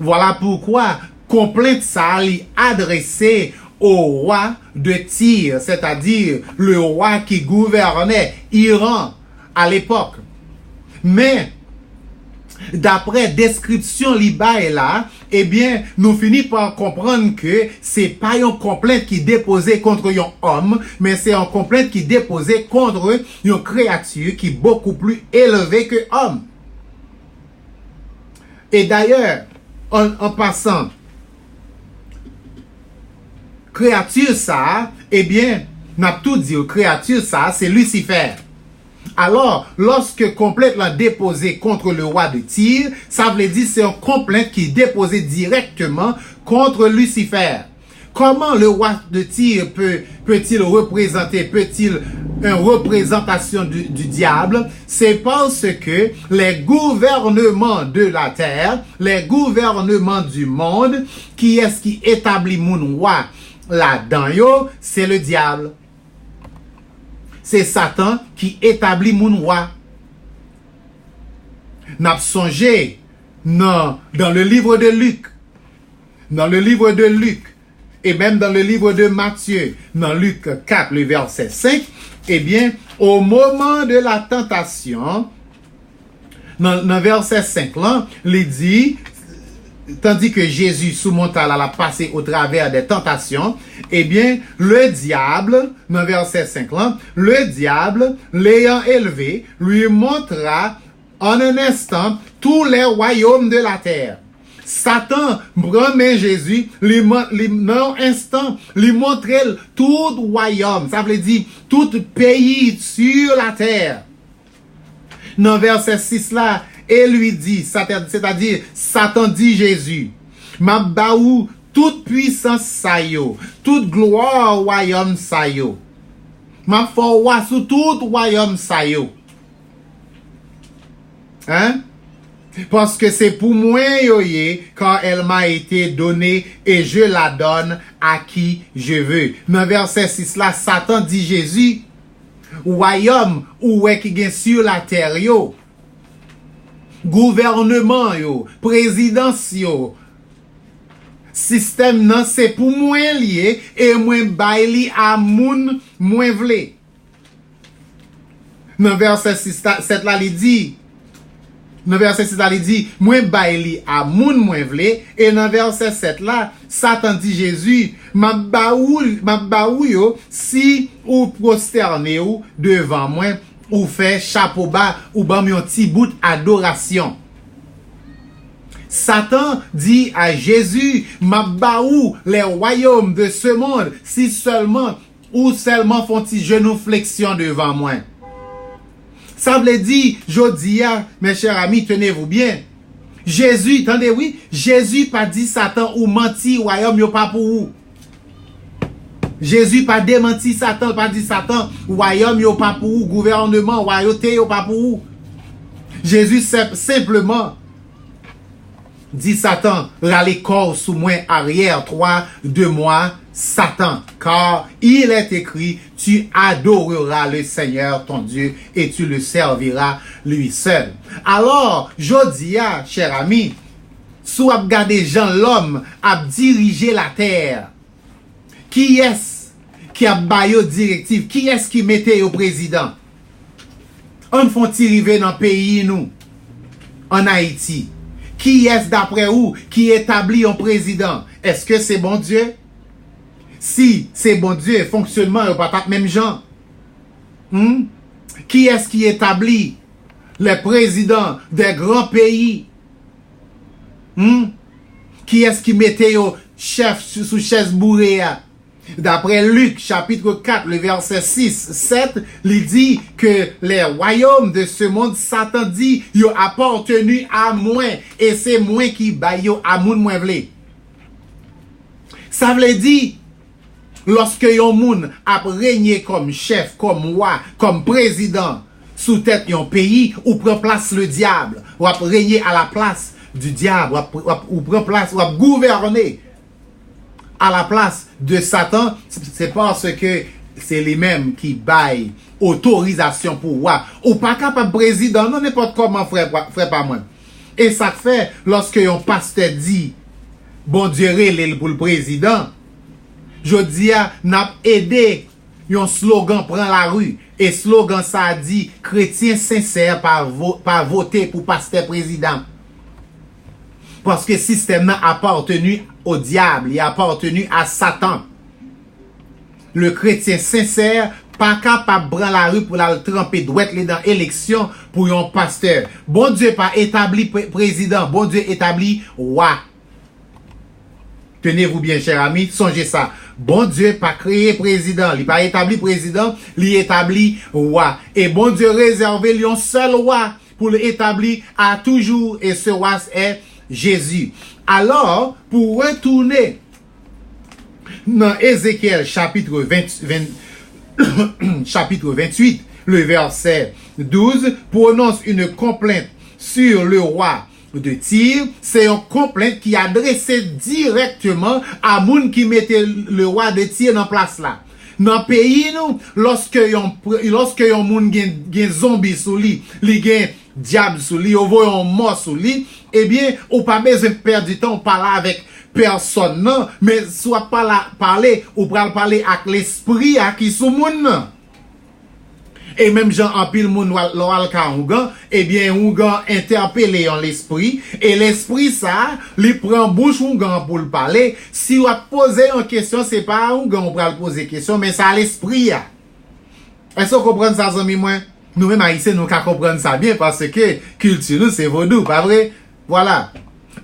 Voilà pourquoi complainte ça a adressé au roi de Tyr, c'est-à-dire le roi qui gouvernait Iran à l'époque. Mais d'après description liba et là, eh bien, nous finissons par comprendre que c'est pas une complainte qui déposée contre un homme, mais c'est une complainte qui déposée contre une créature qui est beaucoup plus élevée que homme. Et d'ailleurs, en passant, créature ça, eh bien, n'a tout dit, créature ça, c'est Lucifer. Alors, lorsque complainte l'a déposé contre le roi de Tyr, ça veut dire c'est une complainte qui est déposée directement contre Lucifer. Comment le roi de Tyr peut-il représenter, une représentation du diable? C'est parce que les gouvernements de la terre, les gouvernements du monde, qui est-ce qui établit mon roi là-dedans, c'est le diable. C'est Satan qui établit mon roi. N'a songé dans le livre de Luc. Dans le livre de Luc. Et même dans le livre de Matthieu. Dans Luc 4, le verset 5. Eh bien, au moment de la tentation, dans verset 5 là, il dit, tandis que Jésus sous monta la passé au travers des tentations, eh bien, le diable, dans verset 5 là, le diable, l'ayant élevé, lui montra en un instant tous les royaumes de la terre. Satan promet Jésus, dans un instant, lui montrer tout royaume, ça veut dire tout pays sur la terre. Dans verset 6 là, et lui dit, c'est-à-dire, Satan dit Jésus, ma baou toute puissance sa yo, toute gloire royaume sa yo, ma forwa sous tout royaume sa yo. Hein? Parce que c'est pour moi yoye quand elle m'a été donnée et je la donne à qui je veux. Dans verset 6 là, Satan dit Jésus, royaume ou est qui gagne sur la terre yo. Gouvernement yo, présidence yo, système nan c'est pour moi lié et moi baili à moun moins vle. Dans verset 7 là il dit, dans verset 6 là il dit, moi baili à moun moins vle, et dans verset 7 là, Satan dit Jésus, ma baou yo si ou prosterné ou devant moi ou fait chapeau bas ou ban yon ti bout adoration. Satan dit à Jésus, ma baou les royaumes de ce monde si seulement font ti genou flexion devant moi. Ça veut dire, jodia, mes chers amis, tenez-vous bien. Jésus, attendez, oui, Jésus pas dit Satan ou menti, royaume yo pas pour vous. Jésus pas démenti Satan, pas dit Satan, royaume yo pas pour vous, gouvernement, royauté yo pas pour vous. Jésus simplement dit Satan, râler corps sous moi arrière, 3 de moi, Satan, car il est écrit, tu adoreras le Seigneur ton Dieu et tu le serviras lui seul. Alors, je dis, cher ami, sous ap gade Jean l'homme a dirigé la terre, qui est-ce qui a baillé directive? Qui est-ce qui mettait au président? On font-ils arriver dans le pays, nous, en Haïti? Qui est-ce d'après vous qui établit un président? Est-ce que c'est bon Dieu? Si c'est bon Dieu, fonctionnement n'est pas même gens. Qui est-ce qui établit les présidents des grands pays? Qui est-ce qui mettait au chef sous chaise bourrée? D'après Luc, chapitre 4, le verset 6, 7, il dit que les royaumes de ce monde, Satan dit, yo appartenu à moi, et c'est moi qui baille à moun moi vle. Ça veut dire, lorsque yon moun a régné comme chef, comme roi, comme président, sous tête yon pays, ou prend place le diable, ou a régné à la place du diable, ou prend place, ou a gouverner à la place de Satan, c'est parce que c'est lui-même qui baille autorisation pour roi. Ou pas capable président, non n'importe comment frère pas moi. Et ça fait, lorsque un pasteur dit, bon Dieu relève pour le président, je dis, n'a aidé, un slogan prend la rue, et slogan ça dit, chrétien sincère par voter pour pasteur président. Parce que le système n'a appartenu au diable, il a appartenu à Satan. Le chrétien sincère, pas capable de prendre la rue pour la tremper douette dans l'élection pour un pasteur. Bon Dieu pas établi président, bon Dieu établi roi. Tenez-vous bien, chers amis, songez ça. Bon Dieu pas créé président, il pas établi président, il établi roi. Et bon Dieu réservé un seul roi pour l'établir à toujours, et ce roi est Jésus. Alors, pour retourner dans Ézéchiel chapitre 28, le verset 12, prononce une complainte sur le roi de Tyr. C'est une complainte qui est adressée directement à moun qui mettait le roi de Tyr en place là. Dans le pays, nous, lorsque yon moun gen zombie sous lui, li gen diable sous lui, ou voyon mort sous lui, eh bien, ou pas besoin de perdre du temps, ou parler avec personne, non, mais soit pas parler, ou parler avec l'esprit, à qui sous moun, non. Et même Jean en pile moun l'oral ka ougan, eh bien, ougan interpellé en l'esprit, et l'esprit ça, li prend bouche ougan pour le parler. Si ou a posé une question, c'est pas ougan ou pral poser question, mais ça l'esprit. Est-ce que vous comprenez ça, amis, moi? Nous-mêmes, haïtiens, nous qu'à comprendre ça bien, parce que culture, nous, c'est vaudou, pas vrai? Voilà.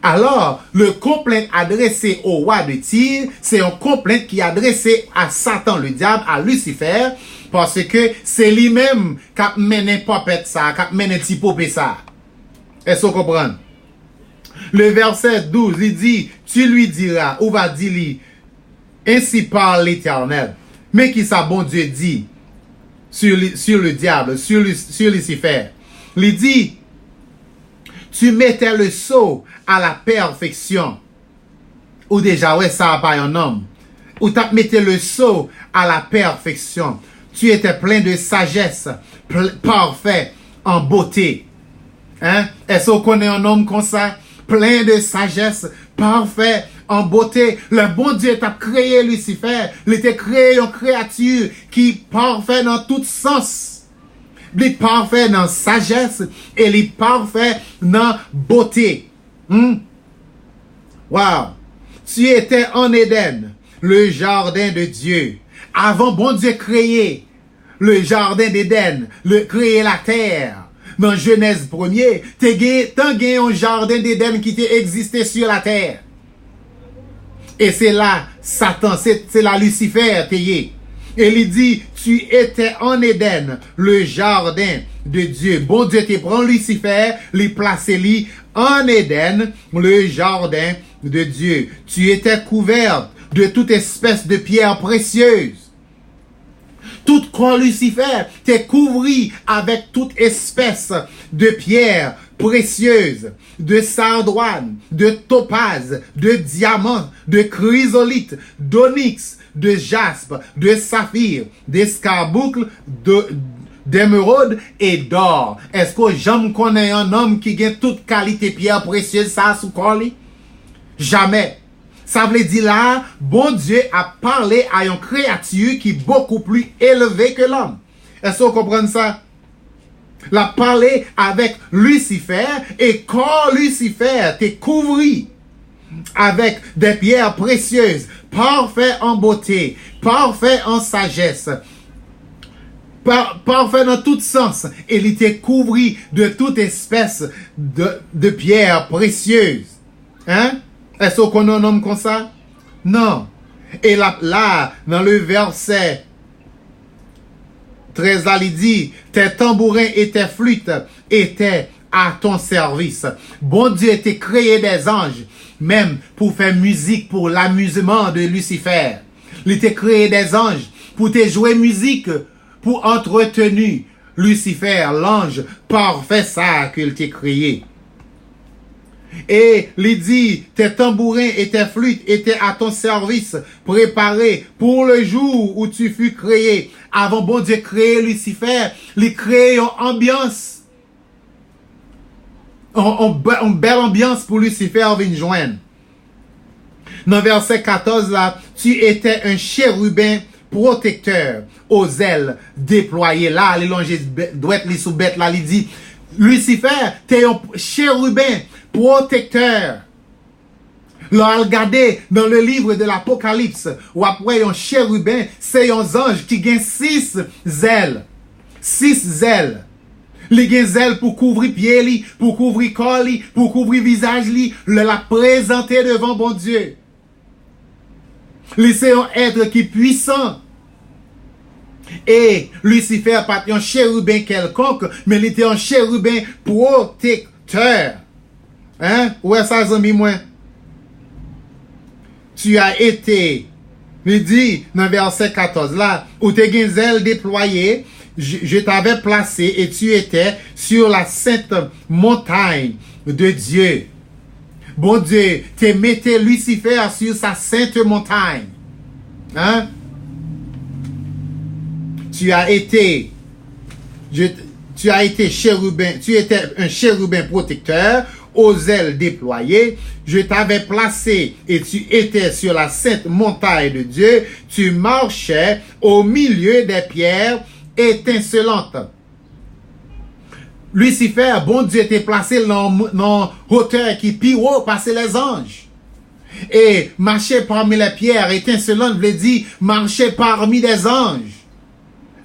Alors, le complainte adressé au roi de Tyr, c'est un complainte qui est adressé à Satan, le diable, à Lucifer, parce que c'est lui-même qui a mené popette ça, qui a mené tipopé ça. Est-ce que vous comprenez? Le verset 12, il dit, tu lui diras, ou va dire, ainsi parle l'Éternel. Mais qui ça, bon Dieu dit, sur le diable, sur Lucifer. Il dit, tu mettais le sceau à la perfection. Ou déjà, ouais, ça n'a pas un homme. Ou tu mettais le sceau à la perfection. Tu étais plein de sagesse, parfait en beauté. Hein? Est-ce qu'on connaît un homme comme ça? Plein de sagesse, parfait en beauté. Le bon Dieu t'a créé Lucifer. Il t'a créé une créature qui est parfaite dans tout sens. Il est parfait dans sagesse et il est parfait dans beauté. Wow. Tu étais en Éden, le jardin de Dieu. Avant bon Dieu créer le jardin d'Éden, créer la terre. Dans Genèse 1er, t'as gagné un jardin d'Éden qui t'a existé sur la terre. Et c'est là, Satan, c'est là Lucifer t'ayé. Et il dit, tu étais en Éden, le jardin de Dieu. Bon Dieu te prend Lucifer, lui placer lui en Éden, le jardin de Dieu. Tu étais couverte de toute espèce de pierres précieuses. Tout corps Lucifer t'est couvri avec toute espèce de pierres précieuses, de sardoine, de topaz, de diamant, de chrysolite, d'onyx, de jaspe, de saphir, d'escarboucle, d'émeraude et d'or. Est-ce que j'aime connais un homme qui a toute qualité pierre précieuse ça sous corps? Jamais. Ça veut dire là, bon Dieu a parlé à une créature qui est beaucoup plus élevée que l'homme. Est-ce que vous comprenez ça? La parlé avec Lucifer et quand Lucifer t'est couvri avec des pierres précieuses, parfait en beauté, parfait en sagesse, parfait dans tout sens, et il était couvri de toute espèce de pierres précieuses. Hein? Est-ce qu'on a un homme comme ça? Non. Et là, dans le verset 13, là, il dit, tes tambourins et tes flûtes étaient à ton service. Bon Dieu était créé des anges, même pour faire musique pour l'amusement de Lucifer. Il était créé des anges pour te jouer musique, pour entretenir Lucifer, l'ange parfait ça qu'il t'a créé. Et il dit, tes tambourins et tes flûtes étaient à ton service, préparés pour le jour où tu fus créé. Avant bon Dieu créer Lucifer, il crée une ambiance. Une belle ambiance pour Lucifer venir joindre. Dans verset 14 là, tu étais un chérubin protecteur aux ailes déployées. Là, les longes doit être les sous-bêtes là, il dit, Lucifer, t'es un chérubin protecteur. Là, regardez dans le livre de l'Apocalypse, où après un chérubin, c'est un ange qui gagne 6 ailes. 6 ailes. Les gagne ailes pour couvrir pied, pour couvrir corps, pour couvrir visage, la présenter devant bon Dieu. C'est un être qui est puissant. Et Lucifer pas un chérubin quelconque, mais il était un chérubin protecteur. Hein? Où est ça, amis, moi? Tu as été, il dit dans verset 14 là, où tes ailes déployées, je t'avais placé et tu étais sur la sainte montagne de Dieu. Bon Dieu, tu mettais Lucifer sur sa sainte montagne. Hein? Tu as été chérubin, tu étais un chérubin protecteur aux ailes déployées. Je t'avais placé et tu étais sur la sainte montagne de Dieu. Tu marchais au milieu des pierres étincelantes. Lucifer, bon Dieu, était placé dans hauteur qui plus haut parce les anges. Et marcher parmi les pierres étincelantes veut dire marcher parmi des anges.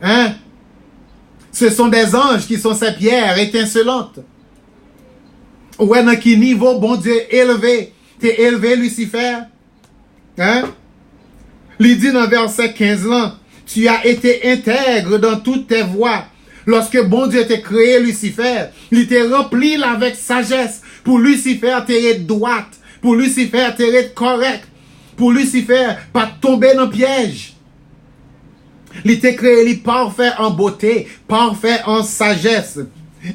Hein? Ce sont des anges qui sont ces pierres étincelantes. Ouais, dans quel niveau, bon Dieu, élevé? T'es élevé, Lucifer? Hein? Il dit dans verset 15 là, tu as été intègre dans toutes tes voies. Lorsque bon Dieu t'a créé Lucifer, il t'a rempli avec sagesse. Pour Lucifer, t'es droite. Pour Lucifer, t'es correct. Pour Lucifer, pas tomber dans le piège. Il t'a créé, il est parfait en beauté, parfait en sagesse.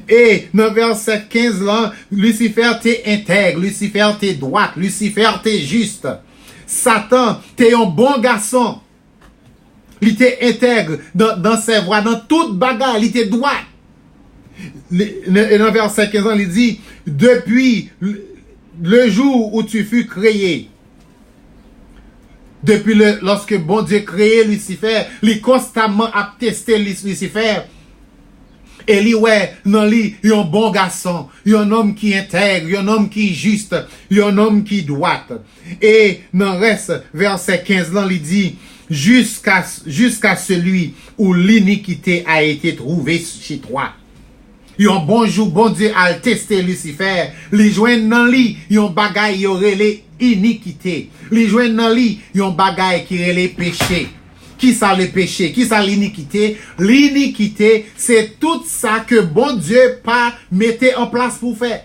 Et dans verset 15 là, Lucifer t'es intègre, Lucifer t'es droite, Lucifer t'es juste. Satan, t'es un bon garçon. Il t'est intègre dans ses voies, dans toute bagarre, il t'est droit. Dans verset 15 ans, il dit, depuis le jour où tu fus créé, depuis lorsque bon Dieu créé Lucifer, il constamment a testé Lucifer. Et lui, ouais, non, lui, il y a un bon garçon, il y a un homme qui intègre, un homme qui est juste, un homme qui doit. Et dans le reste, verset 15 là, il dit, jusqu'à celui où l'iniquité a été trouvée chez toi. Il y a un bon jour, bon Dieu a testé Lucifer, les joindre dans lui, il y a un bagaille, il y aurait les iniquités. Les joindre dans lui, il y a un bagaille qui aurait les péchés. Qui ça le péché? Qui ça l'iniquité? L'iniquité, c'est tout ça que bon Dieu pas mettait en place pour faire.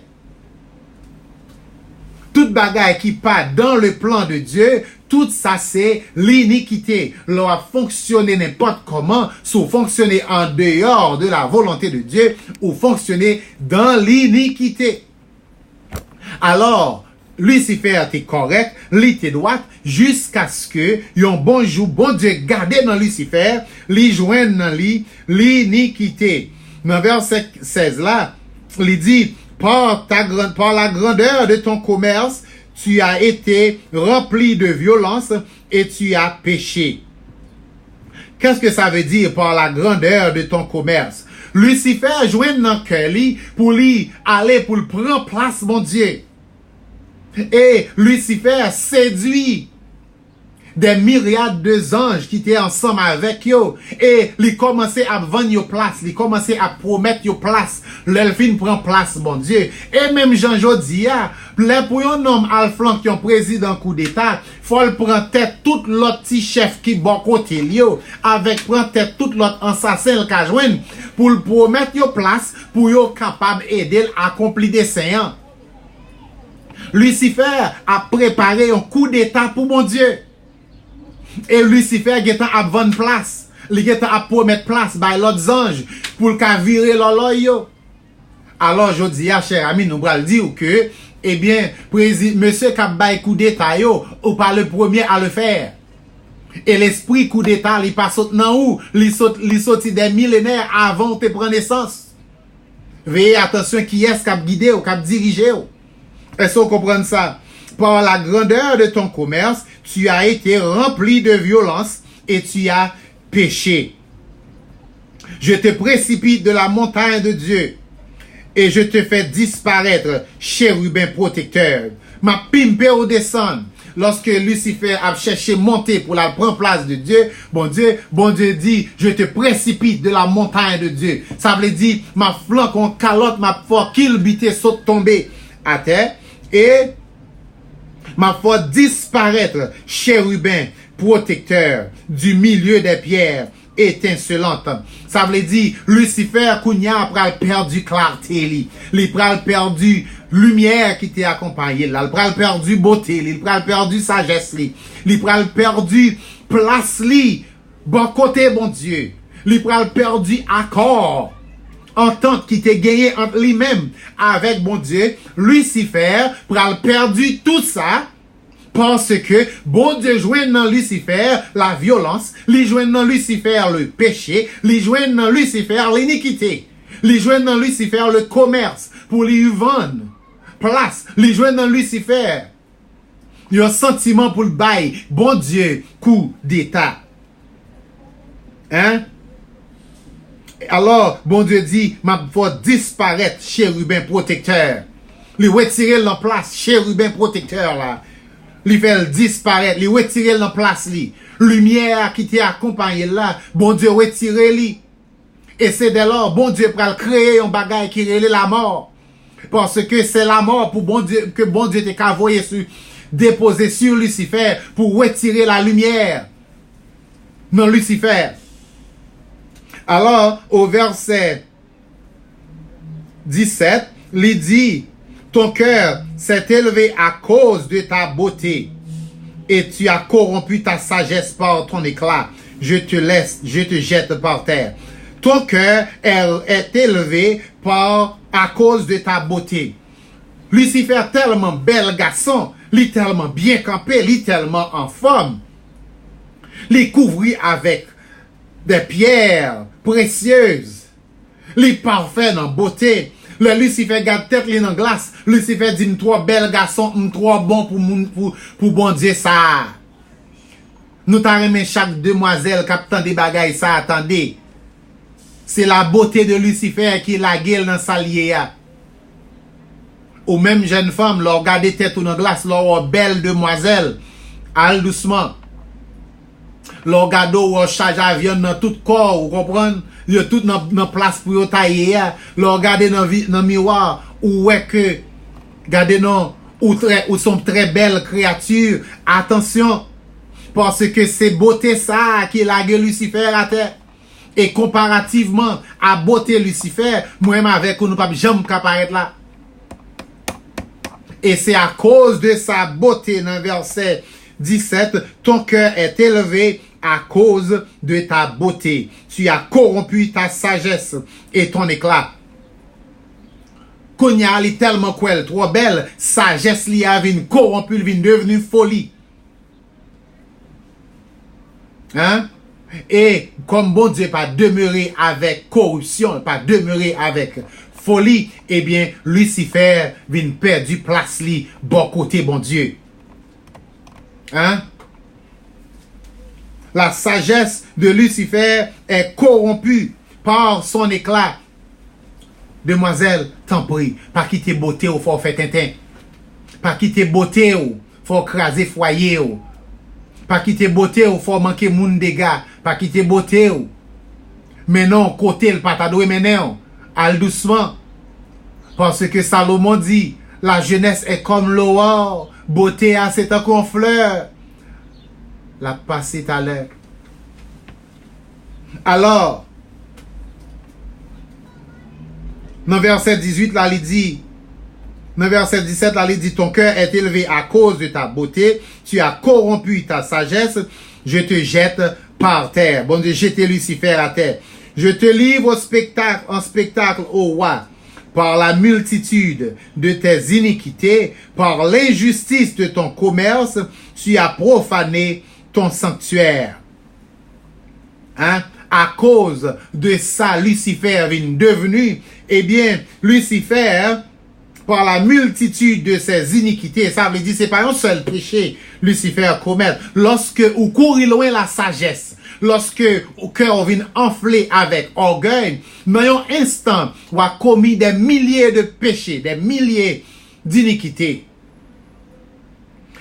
Tout bagaille qui pas dans le plan de Dieu, tout ça c'est l'iniquité. Leur fonctionner n'importe comment, soit fonctionner en dehors de la volonté de Dieu ou fonctionner dans l'iniquité. Alors, Lucifer était correct, il était droit, jusqu'à ce que, un bon jour, bon Dieu gardait dans Lucifer, lui joigne dans lui l'iniquité. Dans verset 16 là, il dit, par la grandeur de ton commerce, tu as été rempli de violence et tu as péché. Qu'est-ce que ça veut dire par la grandeur de ton commerce? Lucifer joigne dans cœur pour lui aller pour le prendre place, mon Dieu. Et Lucifer séduit des myriades de anges qui étaient ensemble avec eux. Et ils commençaient à vendre your place. Ils commençaient à promettre your place. L'elfine prend place, mon Dieu. Et même Jean Jodia, pour un homme alflanc qui est un président coup d'état, faut le prendre tête tout l'autre petit chef qui bon côté yo, avec prendre tête tout l'autre assassin le cajoine, pour le promettre your place, pour yo capable aider à accomplir des séances. Lucifer a préparé un coup d'état pour mon Dieu. Et Lucifer a vendre place. Il a promettre place by l'autre ange pour le virer l'oloyo. Alors je dis à cher ami, nous allons dire que, eh bien, monsieur qui a bail coup d'état ou pas le premier à le faire. Et l'esprit coup d'état, il passe dans où? Il saute des millénaires avant de prendre naissance. Veillez attention qui est-ce qui a guidé ou qui a dirigé. Est-ce que vous comprenez ça? Par la grandeur de ton commerce, tu as été rempli de violence et tu as péché. Je te précipite de la montagne de Dieu et je te fais disparaître, chérubin protecteur. Ma pimpe au descend. Lorsque Lucifer a cherché monter pour la prendre place de Dieu, bon Dieu dit, je te précipite de la montagne de Dieu. Ça veut dire, ma flanque en calotte, ma foi qu'il bité saute tomber à terre. Et ma foi disparaître, chérubin protecteur du milieu des pierres étincelantes. Ça veut dire, Lucifer, Kounia, pral perdu clarté, il pral perdu lumière qui t'est accompagné là, il pral perdu beauté, il pral perdu sagesse, il pral perdu place, bon côté, bon Dieu, il pral perdu accord. Entente qui t'est gagné entre lui-même avec bon Dieu, Lucifer pral perdu tout ça parce que bon Dieu joint dans Lucifer la violence, lui joint dans Lucifer le péché, lui joint dans Lucifer l'iniquité, lui joint dans Lucifer le commerce pour lui vendre place, lui joint dans Lucifer il y a un sentiment pour le bail, bon Dieu coup d'état. Hein? Alors, bon Dieu dit, ma foi disparaître, chérubin protecteur. Lui retirer la place, chérubin protecteur là. Lui fait disparaître, lui retirer la place li. Lumière qui t'est accompagné là, bon Dieu retirer li. Et c'est dès lors, bon Dieu pral créer un bagage qui relève la mort. Parce que c'est la mort pour bon Dieu, que bon Dieu t'est envoyé sur, déposé sur Lucifer pour retirer la lumière. Non, Lucifer. Alors, au verset 17, il dit, ton cœur s'est élevé à cause de ta beauté et tu as corrompu ta sagesse par ton éclat. Je te jette par terre. Ton cœur est élevé à cause de ta beauté. Lucifer, tellement bel garçon, tellement bien campé, tellement en forme, les couvrit avec des pierres précieuses, les parfaits en beauté. Le Lucifer garde tête dans glace. Lucifer dit, trois belles garçons, trois bons pour bon Dieu ça. Nous t'arrêtons chaque demoiselle captant des bagailles ça, attendez. C'est la beauté de Lucifer qui la gueule dans sa liée. Ou même jeune femme, leur garder tête dans glace, leur belle demoiselle. Al doucement. Leur gado ou charge avion dans tout corps, vous comprenez? Il y a tout dans place pour yon tailler. Leur garder dans miroir, ou ouais que, gardez non, ou sont très belles créatures. Attention, parce que c'est beauté ça qui la gueule Lucifer à terre. Et comparativement à beauté Lucifer, moi-même avec nous pas jamais apparaître là. Et c'est à cause de sa beauté, dans verset 17, ton cœur est élevé à cause de ta beauté. Tu as corrompu ta sagesse et ton éclat. Konya li tellement qu'elle trop belle, sagesse li a vin corrompu, vin devenu folie. Hein? Et comme bon Dieu pas demeuré avec corruption, pas demeuré avec folie, eh bien, Lucifer vient perdu place li, bon côté, bon Dieu. Hein? La sagesse de Lucifer est corrompue par son éclat. Demoiselle, t'en prie, pas quitter beauté ou faut faire tintin. Pas quitter beauté ou faut craser foyer ou. Pas quitter beauté ou faut manquer moun dégâts. Pas quitter beauté ou. Mais non, côté le patadoué maintenant. Al doucement. Parce que Salomon dit, la jeunesse est comme l'or, beauté a c'est un qu'on fleur. La passé à l'heure. Alors, dans verset 18, là, il dit, dans verset 17, là, il dit, ton cœur est élevé à cause de ta beauté, tu as corrompu ta sagesse, je te jette par terre. Bon Dieu, jeter Lucifer à terre. Je te livre en spectacle au roi, par la multitude de tes iniquités, par l'injustice de ton commerce, tu as profané ton sanctuaire. Hein? À cause de ça, Lucifer est devenu, eh bien, Lucifer, par la multitude de ses iniquités, ça veut dire, c'est pas un seul péché, Lucifer commet. Lorsque vous courez loin la sagesse, lorsque au cœur vient enflé avec orgueil, dans un instant, vous avez commis des milliers de péchés, des milliers d'iniquités.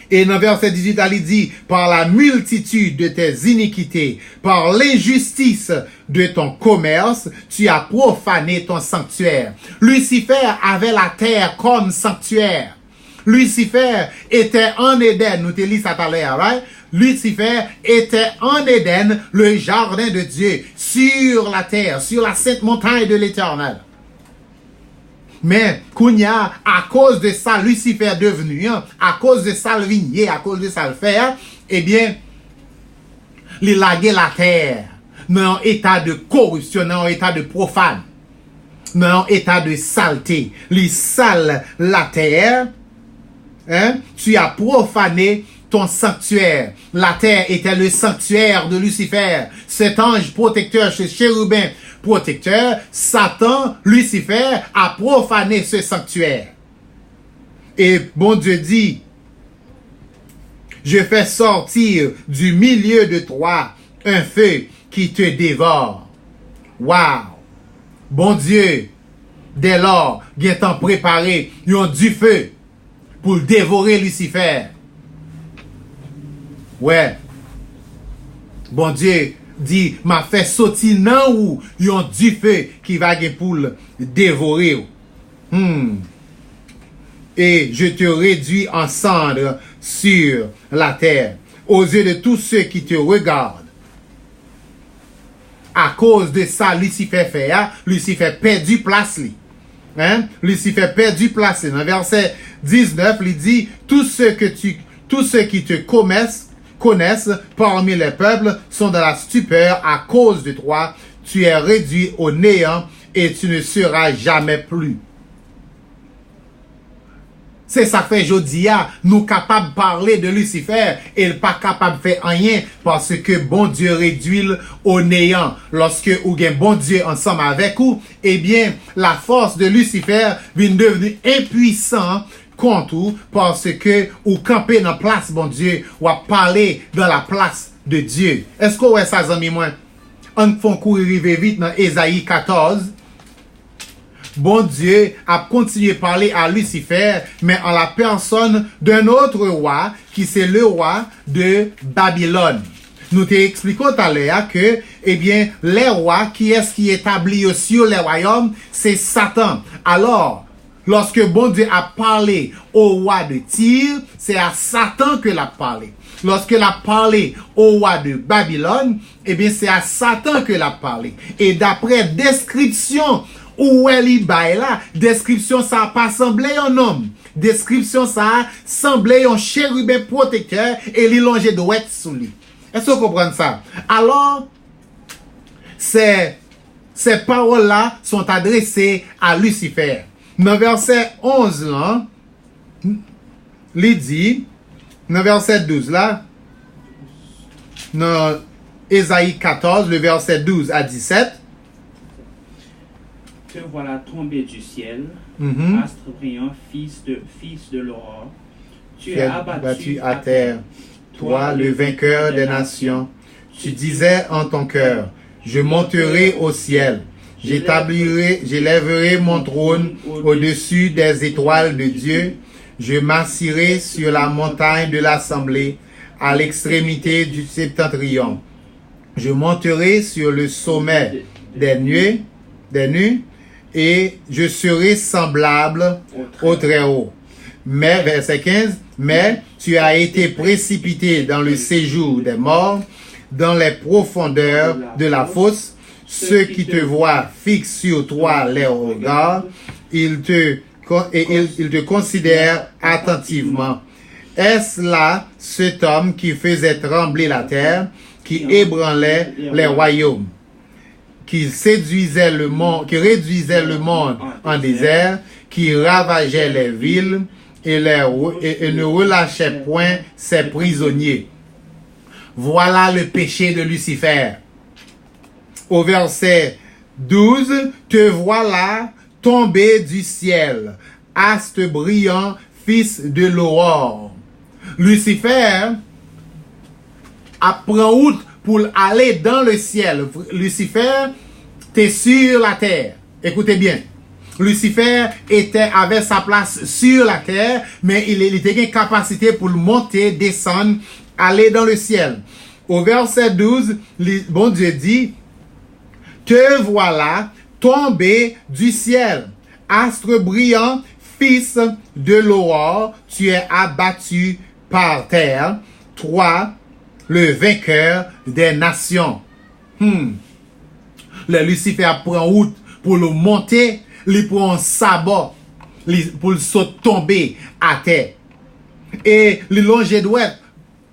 Et dans verset 18, il dit, par la multitude de tes iniquités, par l'injustice de ton commerce, tu as profané ton sanctuaire. Lucifer avait la terre comme sanctuaire. Lucifer était en Éden, nous te lisons ça tout à l'heure, right? Lucifer était en Éden, le jardin de Dieu, sur la terre, sur la sainte montagne de l'Éternel. Mais, Kounia, à cause de ça, Lucifer devenu, à cause de ça, le vigné, à cause de ça, le fer, eh bien, il laguait la terre, dans un état de corruption, dans un état de profane, dans un état de saleté. Il sale la terre, hein, tu as profané ton sanctuaire. La terre était le sanctuaire de Lucifer, cet ange protecteur, ce chérubin protecteur. Satan, Lucifer, a profané ce sanctuaire. Et bon Dieu dit, je fais sortir du milieu de toi un feu qui te dévore. Wow! Bon Dieu, dès lors, il est en préparé, ils ont du feu pour dévorer Lucifer. Ouais. Bon Dieu dit, m'a fait sortir nan ou yon du feu qui va pour le dévorer. Et je te réduis en cendres sur la terre, aux yeux de tous ceux qui te regardent. À cause de ça, Lucifer fait, hein? Lucifer perdu place li. Hein? Lucifer perdu place li. Dans verset 19, il dit, tous ceux qui te connaissent parmi les peuples sont dans la stupeur à cause de toi. Tu es réduit au néant et tu ne seras jamais plus. C'est ça fait Jodia, nous capables de parler de Lucifer et pas capable de faire rien parce que bon Dieu réduit au néant. Lorsque ou gen bon Dieu ensemble avec vous, eh bien, la force de Lucifer vient devenir impuissant contre vous parce que ou camper dans la place, bon Dieu, ou à parler dans la place de Dieu. Est-ce que vous avez ça, amis, moi? On fait courir vite dans Ésaïe 14. Bon Dieu a continué à parler à Lucifer, mais en la personne d'un autre roi, qui c'est le roi de Babylone. Nous t'expliquons tout à l'heure que, eh bien, les rois, qui est-ce qui établit sur les royaumes, c'est Satan. Alors, lorsque bon Dieu a parlé au roi de Tyr, c'est à Satan que l'a parlé. Lorsqu'il a parlé au roi de Babylone, eh bien, c'est à Satan que l'a parlé. Et d'après description, où elle y baille là, description, ça n'a pas semblé un homme. description ça, semblait un chérubin protecteur et il longeait droit sous lui. Est-ce que vous comprenez ça? Alors, ces paroles-là sont adressées à Lucifer. Dans verset 11, là, il dit, dans verset 12, là, dans Ésaïe 14, le verset 12 à 17, te voilà tombé du ciel, astre brillant, fils de l'aurore. Tu es abattu à terre, toi le vainqueur des nations. Tu disais en ton cœur, je monterai au ciel, j'élèverai mon trône au-dessus des étoiles de Dieu, je m'assirai sur la montagne de l'assemblée, à l'extrémité du septentrion. Je monterai sur le sommet des nuées, et je serai semblable au Très-Haut. Mais, verset 15, mais tu as été précipité dans le séjour des morts, dans les profondeurs de la fosse. Ceux qui te voient fixent sur toi les regards, ils te considèrent attentivement. Est-ce là cet homme qui faisait trembler la terre, qui ébranlait les royaumes, qui réduisait le monde en désert, qui ravageait les villes et ne relâchait point ses prisonniers? Voilà le péché de Lucifer. Au verset 12, te voilà tombé du ciel, astre brillant, fils de l'aurore. Lucifer apprend route pour aller dans le ciel. Lucifer était sur la terre. Écoutez bien. Lucifer avait sa place sur la terre, mais il était une capacité pour monter, descendre, aller dans le ciel. Au verset 12, bon Dieu dit, te voilà tombé du ciel, astre brillant, fils de l'aurore, tu es abattu par terre, toi, le vainqueur des nations. Le Lucifer prend route pour le monter, il prend un sabot pour le tomber à terre. Et le longe droit,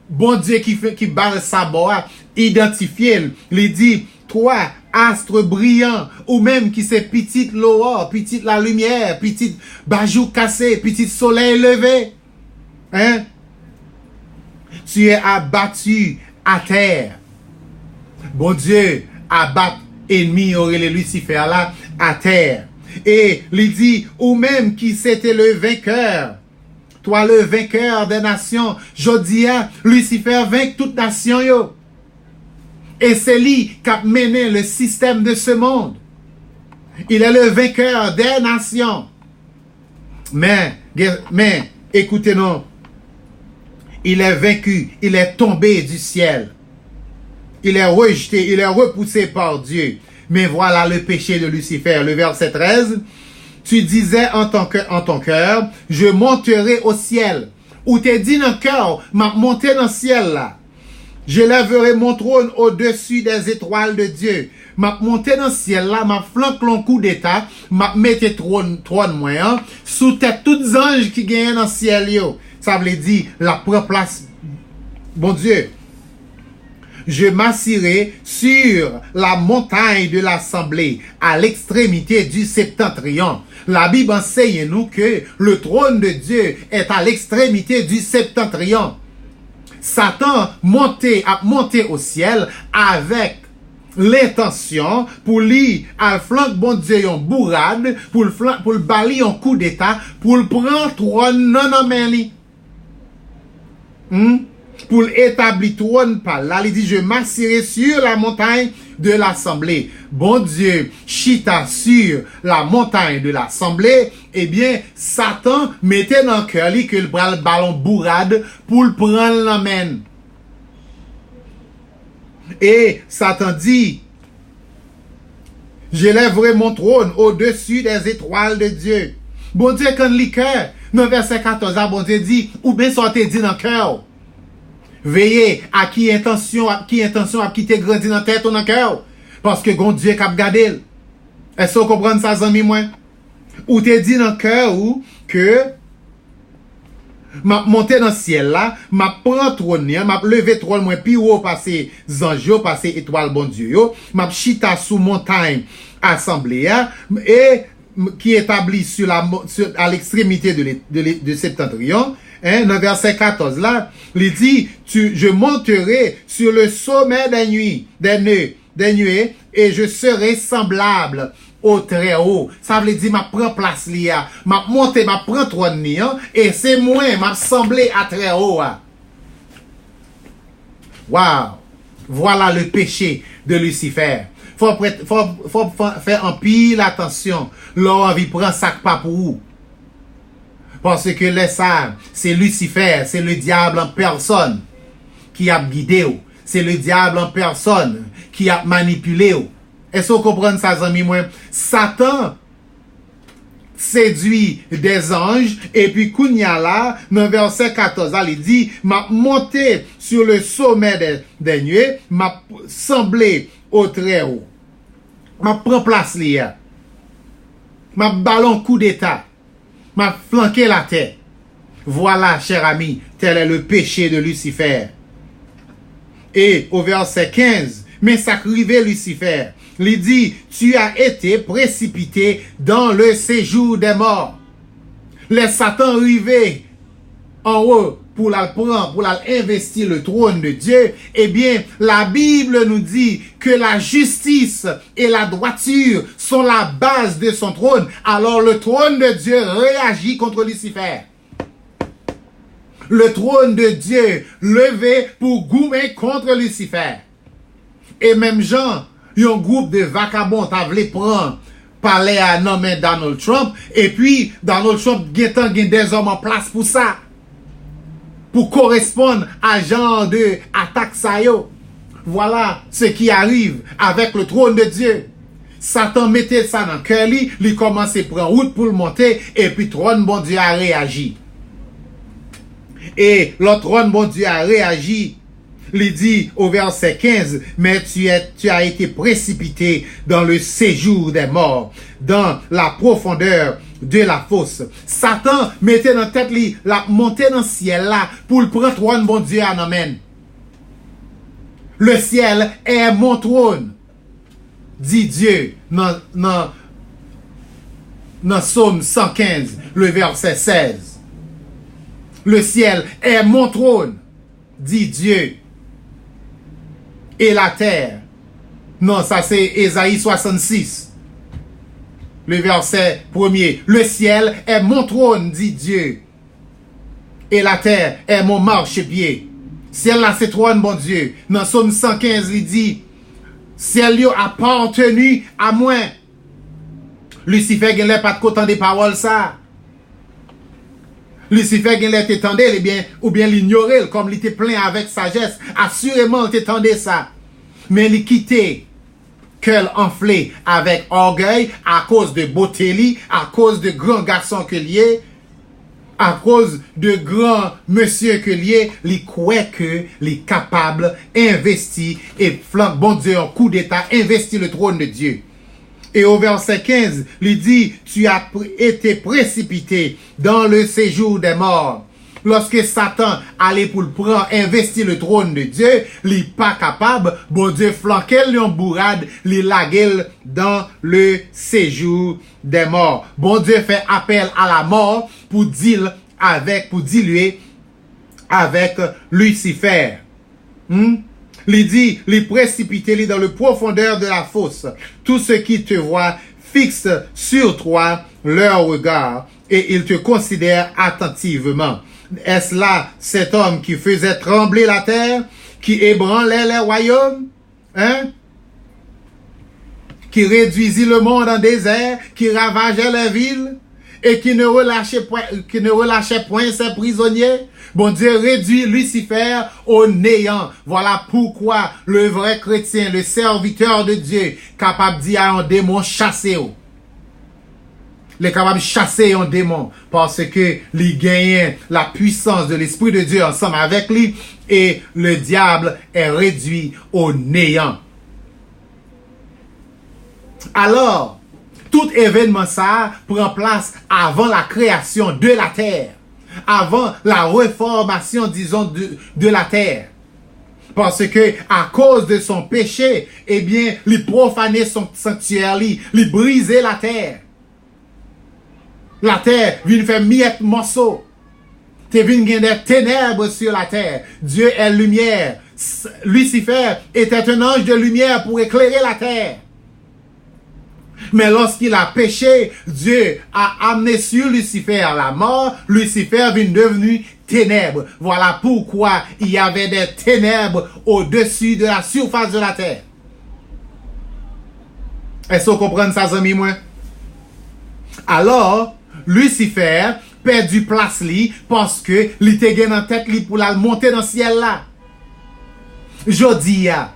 bon Dieu qui bat le sabot, identifié, il dit, toi, astre brillant, ou même qui c'est petite l'aurore, petite la lumière, petite bajou cassé, petit soleil levé. Hein? Tu es abattu à terre. Bon Dieu abat ennemi aurait Lucifer là à terre. Et il dit, ou même qui c'était le vainqueur. Toi le vainqueur des nations. Jodia, Lucifer vainc toute nation yo. Et c'est lui qui a mené le système de ce monde. Il est le vainqueur des nations. Mais écoutez-nous. Il est vaincu, il est tombé du ciel. Il est rejeté, il est repoussé par Dieu. Mais voilà le péché de Lucifer. Le verset 13. Tu disais en ton cœur, je monterai au ciel. Ou t'es dit dans le cœur, m'a monté dans le ciel là. Je lèverai mon trône au-dessus des étoiles de Dieu. M'a monté dans le ciel là, m'a flanqué un coup d'état, m'a mette trône moyen, sous tête tous anges qui gagnent dans le ciel yo. Ça veut dire la propre place. Bon Dieu. Je m'assirai sur la montagne de l'assemblée, à l'extrémité du septentrion. La Bible enseigne nous que le trône de Dieu est à l'extrémité du septentrion. Satan a monté au ciel avec l'intention pour lui à flanc bon Dieu en bourrade, pour le bali en coup d'état, pour le prendre trône non main li. Pour établir trône par là, il dit je m'assirai sur la montagne de l'assemblée. Bon Dieu chita sur la montagne de l'assemblée, eh bien Satan mettait dans le cœur que le ballon bourrade pour le prendre la main. Et Satan dit, je lèverai mon trône au-dessus des étoiles de Dieu. Bon Dieu quand le cœur, dans verset 14, bon Dieu dit, ou bien sortez dit dans le cœur. Veillez à qui intention à qui te grandi dans tête ou dans cœur. Parce que bon Dieu cap gardé. Est-ce que vous comprenez ça, amis moi? Ou te dit dans cœur ou que m'a monté dans le ciel là, m'a prend trône, m'a levé trône moins plus haut passer anges, passer étoile bon Dieu yo, m'a chita sous montagne assemblée et qui établit à l'extrémité de septentrion. Hein, dans verset 14 là, il dit, je monterai sur le sommet des nuées, et je serai semblable au très haut. Ça veut dire, m'a prend place là, m'a monté, m'a prend trône et c'est moi, m'a semblé à très haut. Waouh! Voilà le péché de Lucifer. Faut faire en pile attention. L'envie prend sac pas pour vous. Parce que les sages, c'est Lucifer, c'est le diable en personne qui a guidé. C'est le diable en personne qui a manipulé. Est-ce que vous comprenez ça, amis? Satan séduit des anges, et puis Kounia là, dans verset 14, il dit, m'a monté sur le sommet des nuées, m'a semblé au très haut. M'a prend place là. M'a ballon coup d'état. M'a flanqué la tête. Voilà, cher ami, tel est le péché de Lucifer. Et au verset 15, mais sacrivé Lucifer, il dit, tu as été précipité dans le séjour des morts. Les Satan arrivés en haut pour la prendre, pour la investir le trône de Dieu, eh bien, la Bible nous dit que la justice et la droiture sont la base de son trône. Alors le trône de Dieu réagit contre Lucifer. Le trône de Dieu levé pour goumer contre Lucifer. Et même Jean, un groupe de vagabonds voulu prendre parler à nommer Donald Trump, et puis Donald Trump a des hommes en place pour ça. Pour correspondre à genre de attaque ça yo. Voilà ce qui arrive avec le trône de Dieu. Satan mettait ça dans le cœur, il commençait à prendre route pour le monter, et puis le trône bon Dieu a réagi. Et le trône bon Dieu a réagi. Il dit au verset 15, mais tu as été précipité dans le séjour des morts, dans la profondeur de la fosse. Satan mettait dans tête la montée dans le ciel là pour le prendre trône bon Dieu en amène. Le ciel est mon trône, dit Dieu dans Psaume 115, le verset 16. Le ciel est mon trône, dit Dieu. Et la terre. Non, ça c'est Ésaïe 66. Le verset 1er. Le ciel est mon trône, dit Dieu. Et la terre est mon marchepied. Ciel là c'est trône, bon Dieu. Dans Psaume 115, il dit, ciel yo appartenu à moi. Lucifer n'a pas de content des paroles ça. Lucifer gen lè t'étendait, ou bien l'ignorer, comme il était plein avec sagesse. Assurément, t'étendait ça. Mais il quittait, cœur enflé avec orgueil, à cause de beauté, à cause de grands garçons que lié, à cause de grands monsieur que lié, il croit que il est capable, investi, et flanque bon Dieu en coup d'état, investi le trône de Dieu. Et au verset 15, il dit, tu as été précipité dans le séjour des morts. Lorsque Satan allait pour le prendre, investir le trône de Dieu, il n'est pas capable, bon Dieu flanquait en bourrade, il laguait dans le séjour des morts. Bon Dieu fait appel à la mort pour diluer avec Lucifer. Il dit, il précipité dans le profondeur de la fosse. Tous ceux qui te voient fixent sur toi leur regard et ils te considèrent attentivement. Est-ce là cet homme qui faisait trembler la terre, qui ébranlait les royaumes, qui réduisit le monde en désert, qui ravageait les villes et qui ne relâchait point ses prisonniers? Bon Dieu réduit Lucifer au néant. Voilà pourquoi le vrai chrétien, le serviteur de Dieu, capable de dire à un démon chasser. Il est capable de chasser un démon parce que il gagne la puissance de l'Esprit de Dieu ensemble avec lui et le diable est réduit au néant. Alors, tout événement ça prend place avant la création de la terre. avant la réformation, disons, de la terre. Parce que, à cause de son péché, eh bien, il profanait son sanctuaire, il brisait la terre. La terre vient faire miettes morceaux. Te vient gagner des ténèbres sur la terre. Dieu est lumière. Lucifer était un ange de lumière pour éclairer la terre. Mais lorsqu'il a péché, Dieu a amené sur Lucifer la mort. Lucifer vient devenir ténèbres. Voilà pourquoi il y avait des ténèbres au-dessus de la surface de la terre. Est-ce que vous comprenez ça, amis, moi? Alors, Lucifer perdu place li parce que li te gen en tête li pour la monter dans le ciel là. Jodi ya.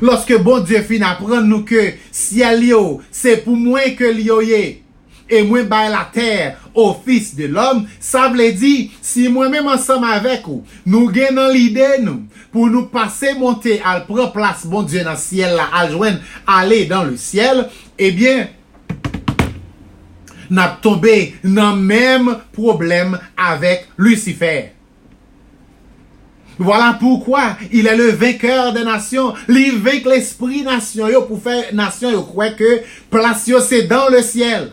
Lorsque bon Dieu fin apprendre nous que ciel yo, c'est pour moi que li yo yé. Et moi bay la terre au fils de l'homme, ça veut dire si moi-même ensemble avec vous, nous gagnons l'idée nous pour nous passer monter à prendre place bon Dieu dans le ciel là, à joindre aller dans le ciel, eh bien n'a tombé dans le même problème avec Lucifer. Voilà pourquoi il est le vainqueur des nations. Il vainc l'esprit nation yo pour faire nation yo croit que place yo c'est dans le ciel.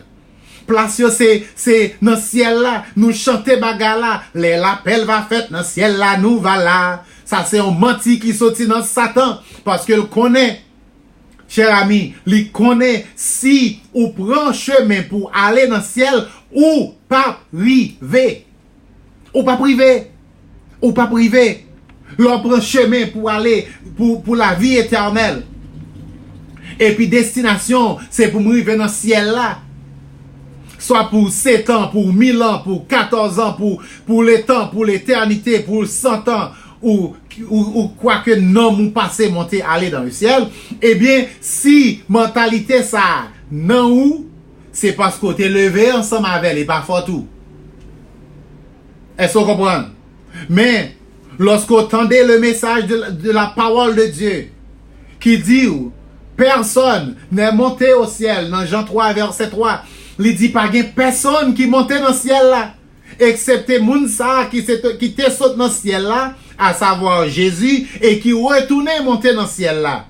Place yo c'est dans le ciel là. Nous chanter bagala, les l'appel va fait dans le ciel là, nous va là. Ça c'est un menti qui sorti dans Satan parce qu'il connaît. Cher ami, il connaît si ou prend chemin pour aller dans le ciel ou pas privé. Ou pas privé. Ou pas privé. L'on prend chemin pour aller pour la vie éternelle. Et puis destination, c'est pour arriver dans le ciel là. Soit pour 7 ans, pour 1000 ans, pour 14 ans, pour le temps, pour l'éternité, pour 100 ans, ou quoi que non ou passé monter aller dans le ciel, eh bien, si mentalité ça, non ou, c'est parce qu'on t'est levé ensemble avec et pas fort tout. Est-ce que vous comprenez? Mais, lorsqu'on entendait le message de la parole de Dieu, qui dit, personne n'est monté au ciel, dans Jean 3, verset 3, il dit pas qu'il y a personne qui montait dans le ciel là, excepté Mounsa qui te saute dans le ciel là, à savoir Jésus, et qui retournait monter dans le ciel là.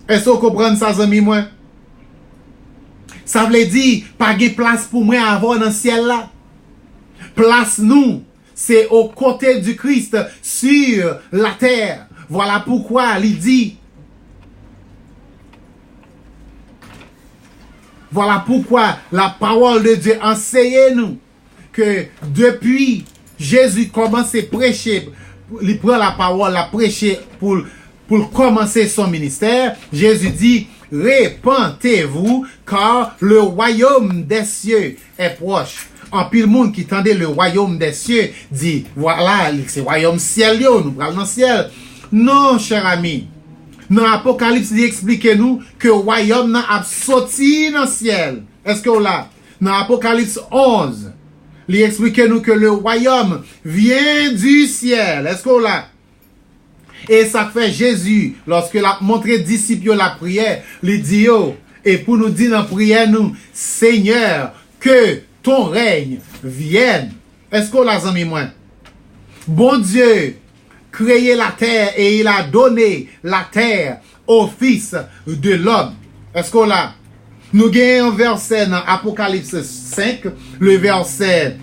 Est-ce que vous comprenez ça, amis, moi? Ça veut dire, pas de place pour moi à avoir dans le ciel là. Place nous, c'est au côté du Christ, sur la terre. Voilà pourquoi il dit, voilà pourquoi la parole de Dieu enseigne-nous que depuis Jésus commence à prêcher, il prend la parole, à prêcher pour commencer son ministère. Jésus dit, répentez-vous car le royaume des cieux est proche. En pile monde qui tendait le royaume des cieux dit, voilà, c'est le royaume ciel, nous parlons dans le ciel. Non, cher ami. Dans l'Apocalypse, il explique nous que le royaume n'a sorti dans le ciel. Est-ce que vous là? Dans l'Apocalypse 11, il explique nous que le royaume vient du ciel. Est-ce que vous là? Et ça fait Jésus, lorsqu'il a montré disciples la prière, il dit, et pour nous dire dans la prière, nous, Seigneur, que ton règne vienne. Est-ce que vous là, amis, moi? Bon Dieu, créé la terre et il a donné la terre au Fils de l'homme. Est-ce qu'on l'a? Nous gagnons un verset dans Apocalypse 5, le verset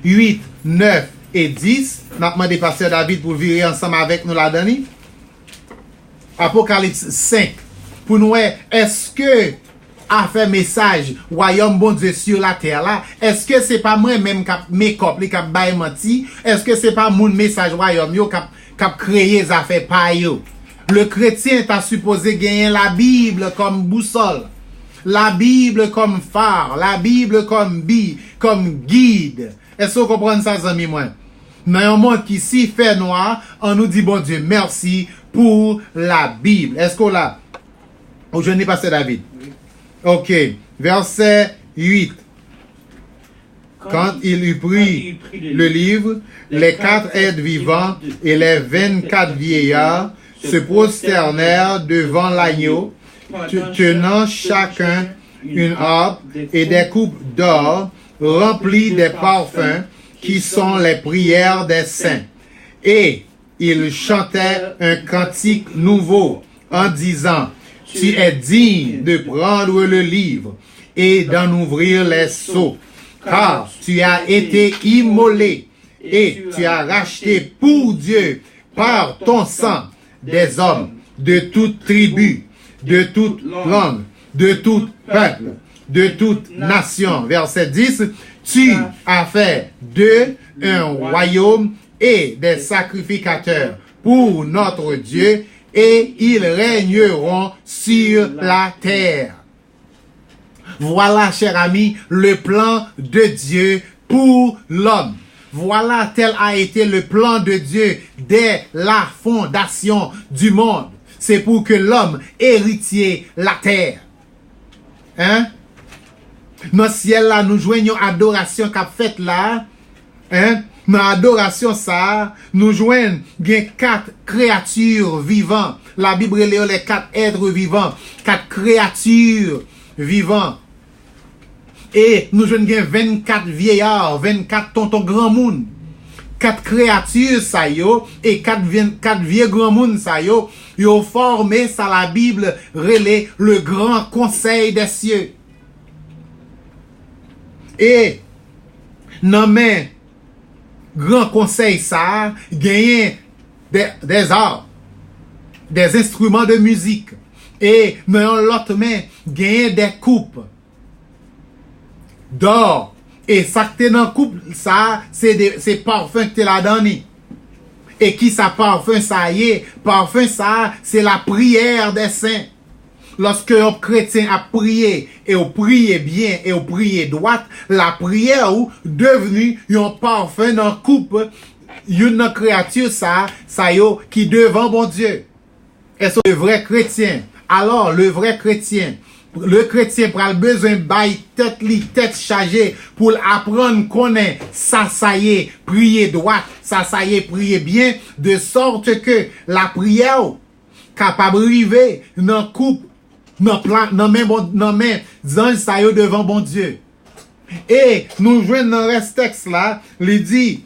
8, 9 et 10. Nous avons demandé pasteur David pour virer ensemble avec nous la dernière. Apocalypse 5. Pour nous, est-ce que a fait message royaume bon Dieu sur la terre là, est-ce que c'est pas moi même qui mécop li qui bail menti, est-ce que c'est pas mon message royaume yo qui créé ça fait pas yo? Le chrétien t'a supposé gagner la Bible comme boussole, la Bible comme phare, la Bible comme guide. Est-ce que vous comprenez ça, amis moi? Dans un monde qui si fait noir, on nous dit bon Dieu merci pour la Bible. Est-ce qu'on l'a? Ou je n'ai pas pasteur David. Ok, verset 8. Quand il eut pris le livre, les 4 êtres vivants et les 24 vieillards se prosternèrent devant l'agneau, tenant chacun une harpe et des coupes d'or remplies des parfums qui sont les prières des saints. Et il chantait un cantique nouveau en disant, tu es digne de prendre le livre et d'en ouvrir les sceaux, car tu as été immolé et tu as racheté pour Dieu par ton sang des hommes de toute tribu, de toute langue, de tout peuple, de toute nation. Verset 10, tu as fait d'eux un royaume et des sacrificateurs pour notre Dieu, et ils régneront sur la terre. Voilà, cher ami, le plan de Dieu pour l'homme. Voilà tel a été le plan de Dieu dès la fondation du monde. C'est pour que l'homme héritier la terre. Hein? Dans le ciel là, nous joignons adoration qu'a fait là. Hein? Dans l'adoration ça, nous joignons bien 4 créatures vivantes. La Bible les 4 êtres vivants, 4 créatures vivantes. Et nous joignons 24 vieillards, 24 tontons grand monde. 4 créatures ça yo et 4 vieux grand monde ça yo formé ça la Bible relais le grand conseil des cieux. Et non mais grand conseil ça gagne des arts, des instruments de musique et dans l'autre main gagne des coupes d'or. Et ça que dans couple ça c'est parfum que tu la donné. Et qui ça parfum ça y est, parfum ça c'est la prière des saints. Lorsque un chrétien a prié et on prié bien et on prié droite, la prière ou devenu un parfum dans coupe une créature ça yo qui devant bon Dieu. Et c'est le vrai chrétien. Alors le vrai chrétien prend le besoin de tête chargée pour apprendre connaître ça y est, prier droit, ça y est, prier bien, de sorte que la prière capable d'arriver dans coupe, dans même ange ça y est devant bon Dieu. Et nous jouons dans le texte là, il dit,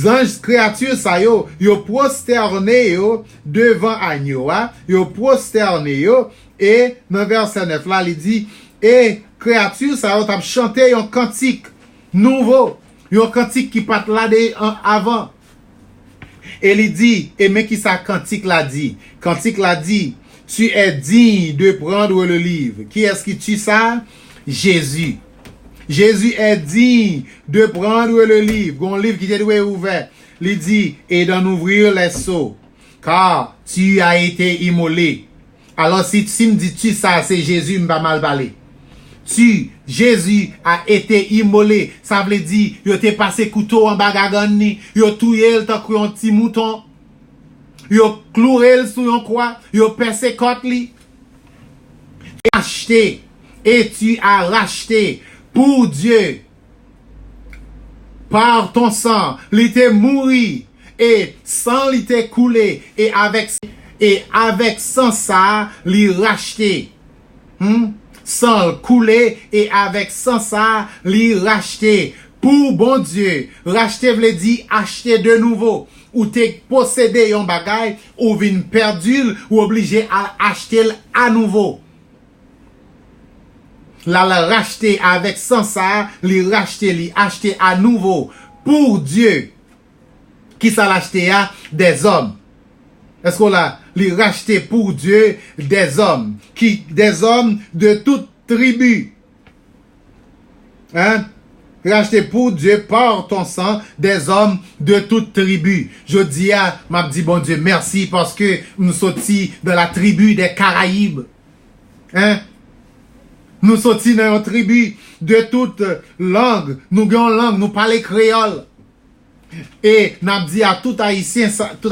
anges créatures ça yo prosterné yo devant agneau, yo prosterné yo. Et dans verset 9 là, il dit, et créature ça a chanté un cantique nouveau, un cantique qui part là avant. Et il dit, et mais qui ça cantique l'a dit? Cantique l'a dit, tu es digne de prendre le livre. Qui est-ce qui tue ça? Jésus. Jésus est digne de prendre le livre. Un livre qui est ouvert. Il dit, et d'en ouvrir les sceaux, car tu as été immolé. Alors si tu me dis tu ça, c'est Jésus m'a mal parlé. Jésus a été immolé. Ça veut dire, il a passé couteau en bagagan ni, il a tué le tant un petit mouton. Il a cloué sur une croix, il a percé côte li. Acheté et tu as racheté pour Dieu par ton sang, il t'est mouru et sang il t'est coulé et avec sang ça, li racheté. Sang coulé et avec sang ça, li racheté. Pour bon Dieu, racheter veut dire acheter de nouveau. Ou t'es possédé yon bagay, ou vin perdu, ou obligé à acheter à nouveau. La racheter avec sang ça, li acheter à nouveau. Pour Dieu, qui ça l'acheter à des hommes. Est-ce qu'on l'a racheté pour Dieu des hommes de toute tribu. Hein? Racheté pour Dieu par ton sang des hommes de toute tribu. Je dis m'a dit bon Dieu merci parce que nous sortis de la tribu des Caraïbes. Hein? Nous sortis dans une tribu de toute langue. Nous avons langue, nous parlons créole. Et n'a dit à tout haïtien qui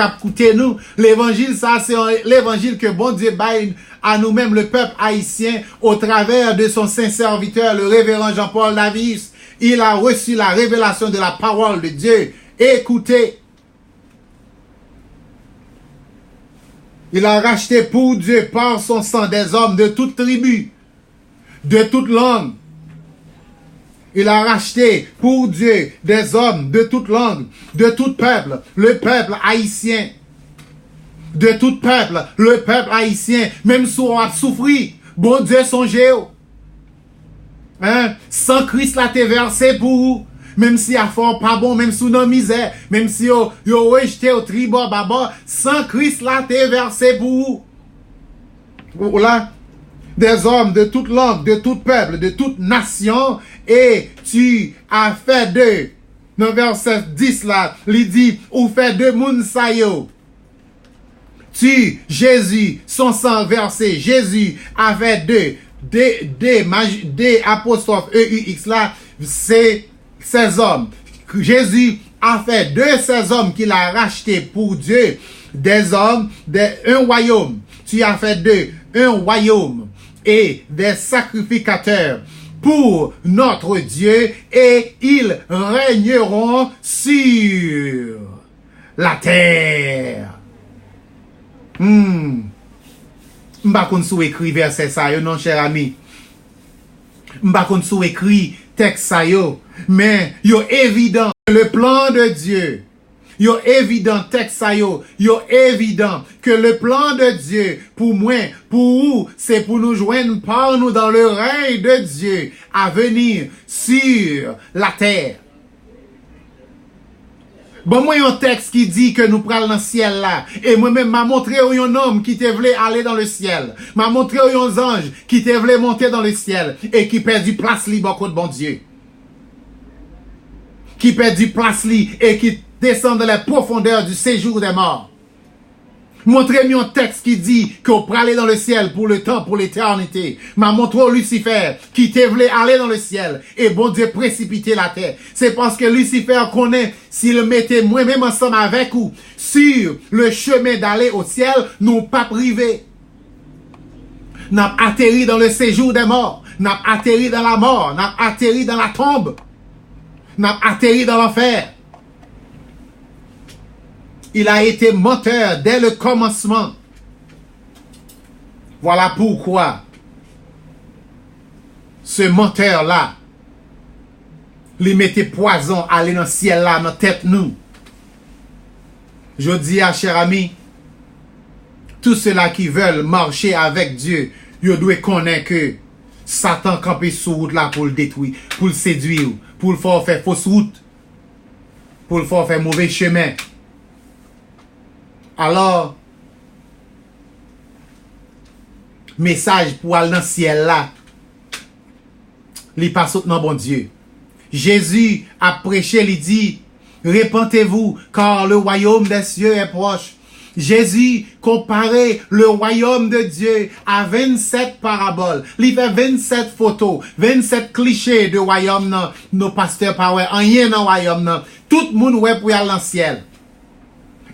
a écouté nous, l'évangile ça c'est l'évangile que bon Dieu baille à nous-mêmes le peuple haïtien au travers de son saint serviteur le révérend Jean-Paul Davis. Il a reçu la révélation de la parole de Dieu. Écoutez. Il a racheté pour Dieu par son sang des hommes de toute tribu, de toute langue. Il a racheté pour Dieu des hommes de toute langue, de tout peuple, le peuple haïtien. De tout peuple, le peuple haïtien, même si on a souffri, bon Dieu songez. Hein? Sans Christ la te versé pour vous. Même si a fort pas bon, même si non misère, même si yo rejeté au tribord baba, sans Christ la te versé pour vous. Voilà. Des hommes de toute langue, de tout peuple, de toute nation, et tu as fait d'eux. Dans verset 10 là, il dit, ou fait de moun sa yo. Tu, Jésus, son sang versé, Jésus a fait des apostrophes EUX là, c'est ces hommes. Jésus a fait de ces hommes qu'il a racheté pour Dieu, des hommes, un royaume. Tu as fait d'eux un royaume et des sacrificateurs pour notre Dieu, et ils régneront sur la terre. M'ba kon sou écrit verset ça yo non cher ami. M'ba kon sou écrit texte ça yo, mais yo évident le plan de Dieu. Yo évident texte ça yo évident que le plan de Dieu pour moi, pour vous, c'est pour nous joindre par nous dans le règne de Dieu à venir sur la terre. Bon, moi, un texte qui dit que nous prenons dans le ciel là. Et moi-même, m'a montré un homme qui te voulait aller dans le ciel. M'a montré un ange qui te voulait monter dans le ciel. Et qui perd du place libre contre bon Dieu. Qui perd du place libre et qui descend dans la profondeur du séjour des morts. Montrez-moi un texte qui dit qu'on peut aller dans le ciel pour le temps, pour l'éternité. M'a montré Lucifer qui te voulait aller dans le ciel. Et bon Dieu précipiter la terre. C'est parce que Lucifer connaît s'il mettait moi-même ensemble avec vous sur le chemin d'aller au ciel, nous pas privés. N'a atterri dans le séjour des morts. N'a atterri dans la mort. N'a atterri dans la tombe. N'a atterri dans l'enfer. Il a été menteur dès le commencement. Voilà pourquoi ce menteur-là, lui mettait poison aller dans le ciel là, dans tête nous. Je dis à cher ami, tous ceux-là qui veulent marcher avec Dieu, ils doivent connaître que Satan campé sur route là pour le détruire, pour le séduire, pour le faire fausse route, pour le faire mauvais chemin. Alors, message pour aller dans le ciel là, il passe dans bon Dieu. Jésus a prêché, il dit, répentez-vous, car le royaume des cieux est proche. Jésus comparait le royaume de Dieu à 27 paraboles. Il fait 27 photos, 27 clichés de royaume, non. Nos pasteurs parlent, rien dans le royaume, non. Tout le monde ouais pour aller dans le ciel.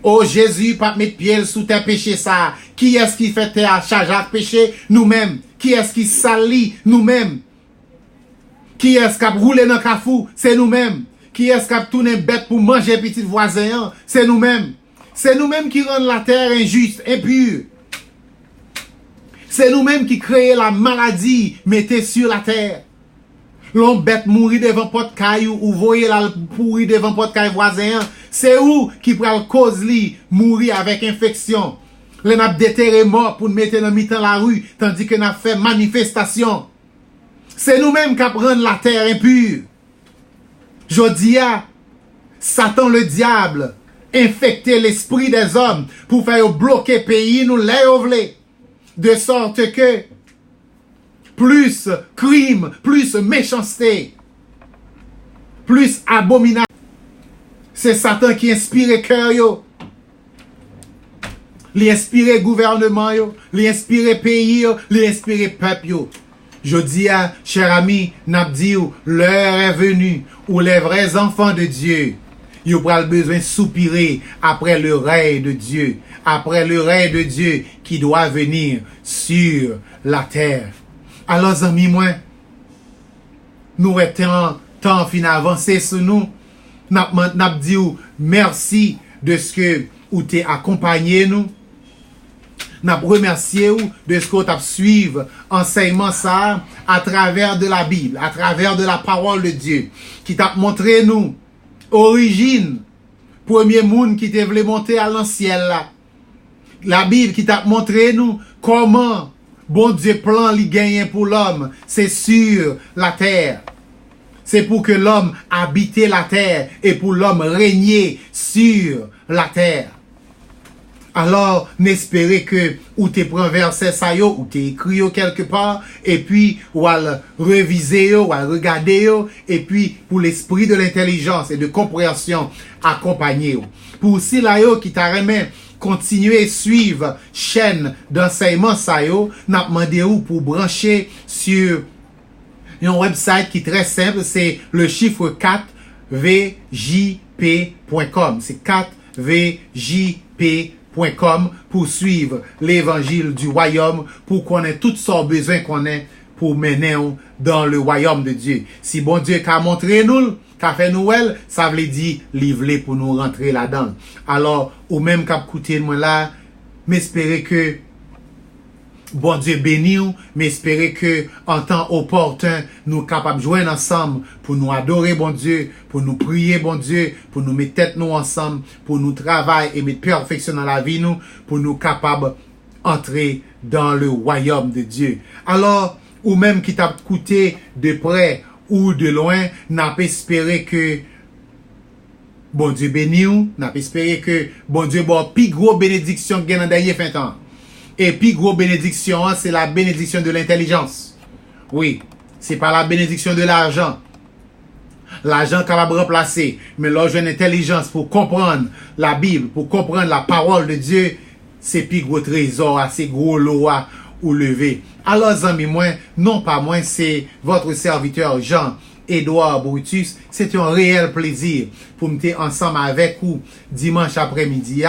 Oh Jésus, pas mettre pied sous tes péchés ça. Qui est-ce qui fait tes charge à péché? Nous-mêmes. Qui est-ce qui salit? Nous-mêmes. Qui est-ce qui a roulé dans le cafou? C'est nous-mêmes. Qui est-ce qui a tourné bête pour manger petit voisin? C'est nous-mêmes. C'est nous-mêmes qui rendent la terre injuste, impure. C'est nous-mêmes qui créons la maladie, mettez sur la terre. L'on bête mourir devant porte caillou ou voyez la pourri devant porte caillou voisin. C'est où qui prend cause li mourir avec infection. L'on a déterré mort pour nous mettre dans mi-temps la rue, tandis que nous a fait manifestation. C'est nous-mêmes qui rendons la terre impure. Jodia, Satan le diable, infecter l'esprit des hommes pour faire bloquer pays, nous les de sorte que plus crime, plus méchanceté, plus abominable. C'est Satan qui inspire cœur yo. Li inspire gouvernement yo, li inspire pays yo, li inspire peuple yo. Je dis à cher ami, n'a dit l'heure est venue où les vrais enfants de Dieu, ils auront besoin de soupirer après le règne de Dieu, après le règne de Dieu qui doit venir sur la terre. Alors amis moi, nous étions temps fin avancé sur nous, n'a dit merci de ce que vous t'es accompagné nous. N'a remercié ou de ce qu'on t'a suivre enseignement ça à travers de la Bible, à travers de la parole de Dieu, qui t'a montré nous origine, premier monde qui t'a voulu monter à l'ancien là. La Bible qui t'a montré nous comment bon Dieu plan li gagner pour l'homme, c'est sur la terre. C'est pour que l'homme habite la terre et pour l'homme régner sur la terre. Alors, n'espérez que ou te prend verset ça yo, ou te écrit yo quelque part, et puis ou al reviser yo, ou al regarder yo, et puis pour l'esprit de l'intelligence et de compréhension accompagner yo. Pour si la yo qui t'a remis continuer à suivre chaîne d'enseignement ça yo, n'a demandé ou pour brancher sur un website qui est très simple, c'est le chiffre 4vjp.com. C'est 4vjp.com pour suivre l'évangile du royaume, pour qu'on ait toutes sortes de besoins qu'on ait pour mener dans le royaume de Dieu. Si bon Dieu qu'a montré nous, qu'a fait Noël, ça veut dire livrer pour nous rentrer là-dedans. Alors, ou même qu'a écouté moi là, m'espérer que bon Dieu béni ou, m'espérer que en temps opportun, nous capables de joindre ensemble pour nous adorer bon Dieu, pour nous prier bon Dieu, pour nous mettre tête nous ensemble, pour nous travailler et mettre perfection dans la vie nous, pour nous capables entrer dans le royaume de Dieu. Alors, ou même qui t'a écouté de près ou de loin, n'a pas espéré que bon Dieu béni ou, n'a pas espéré que bon Dieu bon plus gros bénédiction gagne dans dernier fin temps. Et puis, gros bénédiction, c'est la bénédiction de l'intelligence. Oui, c'est pas la bénédiction de l'argent. L'argent capable de remplacer. Mais là, j'ai une intelligence pour comprendre la Bible, pour comprendre la parole de Dieu. C'est plus gros trésor, c'est gros lot ou lever. Alors, amis, moi, non pas moi, c'est votre serviteur Jean-Édouard Brutus. C'est un réel plaisir pour me tenir ensemble avec vous dimanche après-midi.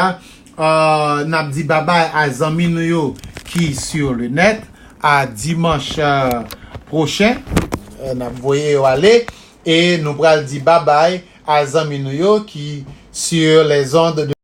N'a dit bye bye à zami nou yo qui sur le net à dimanche prochain. N'a voyé yo aller et nous pral dit bye bye à zami nou yo qui sur les ondes de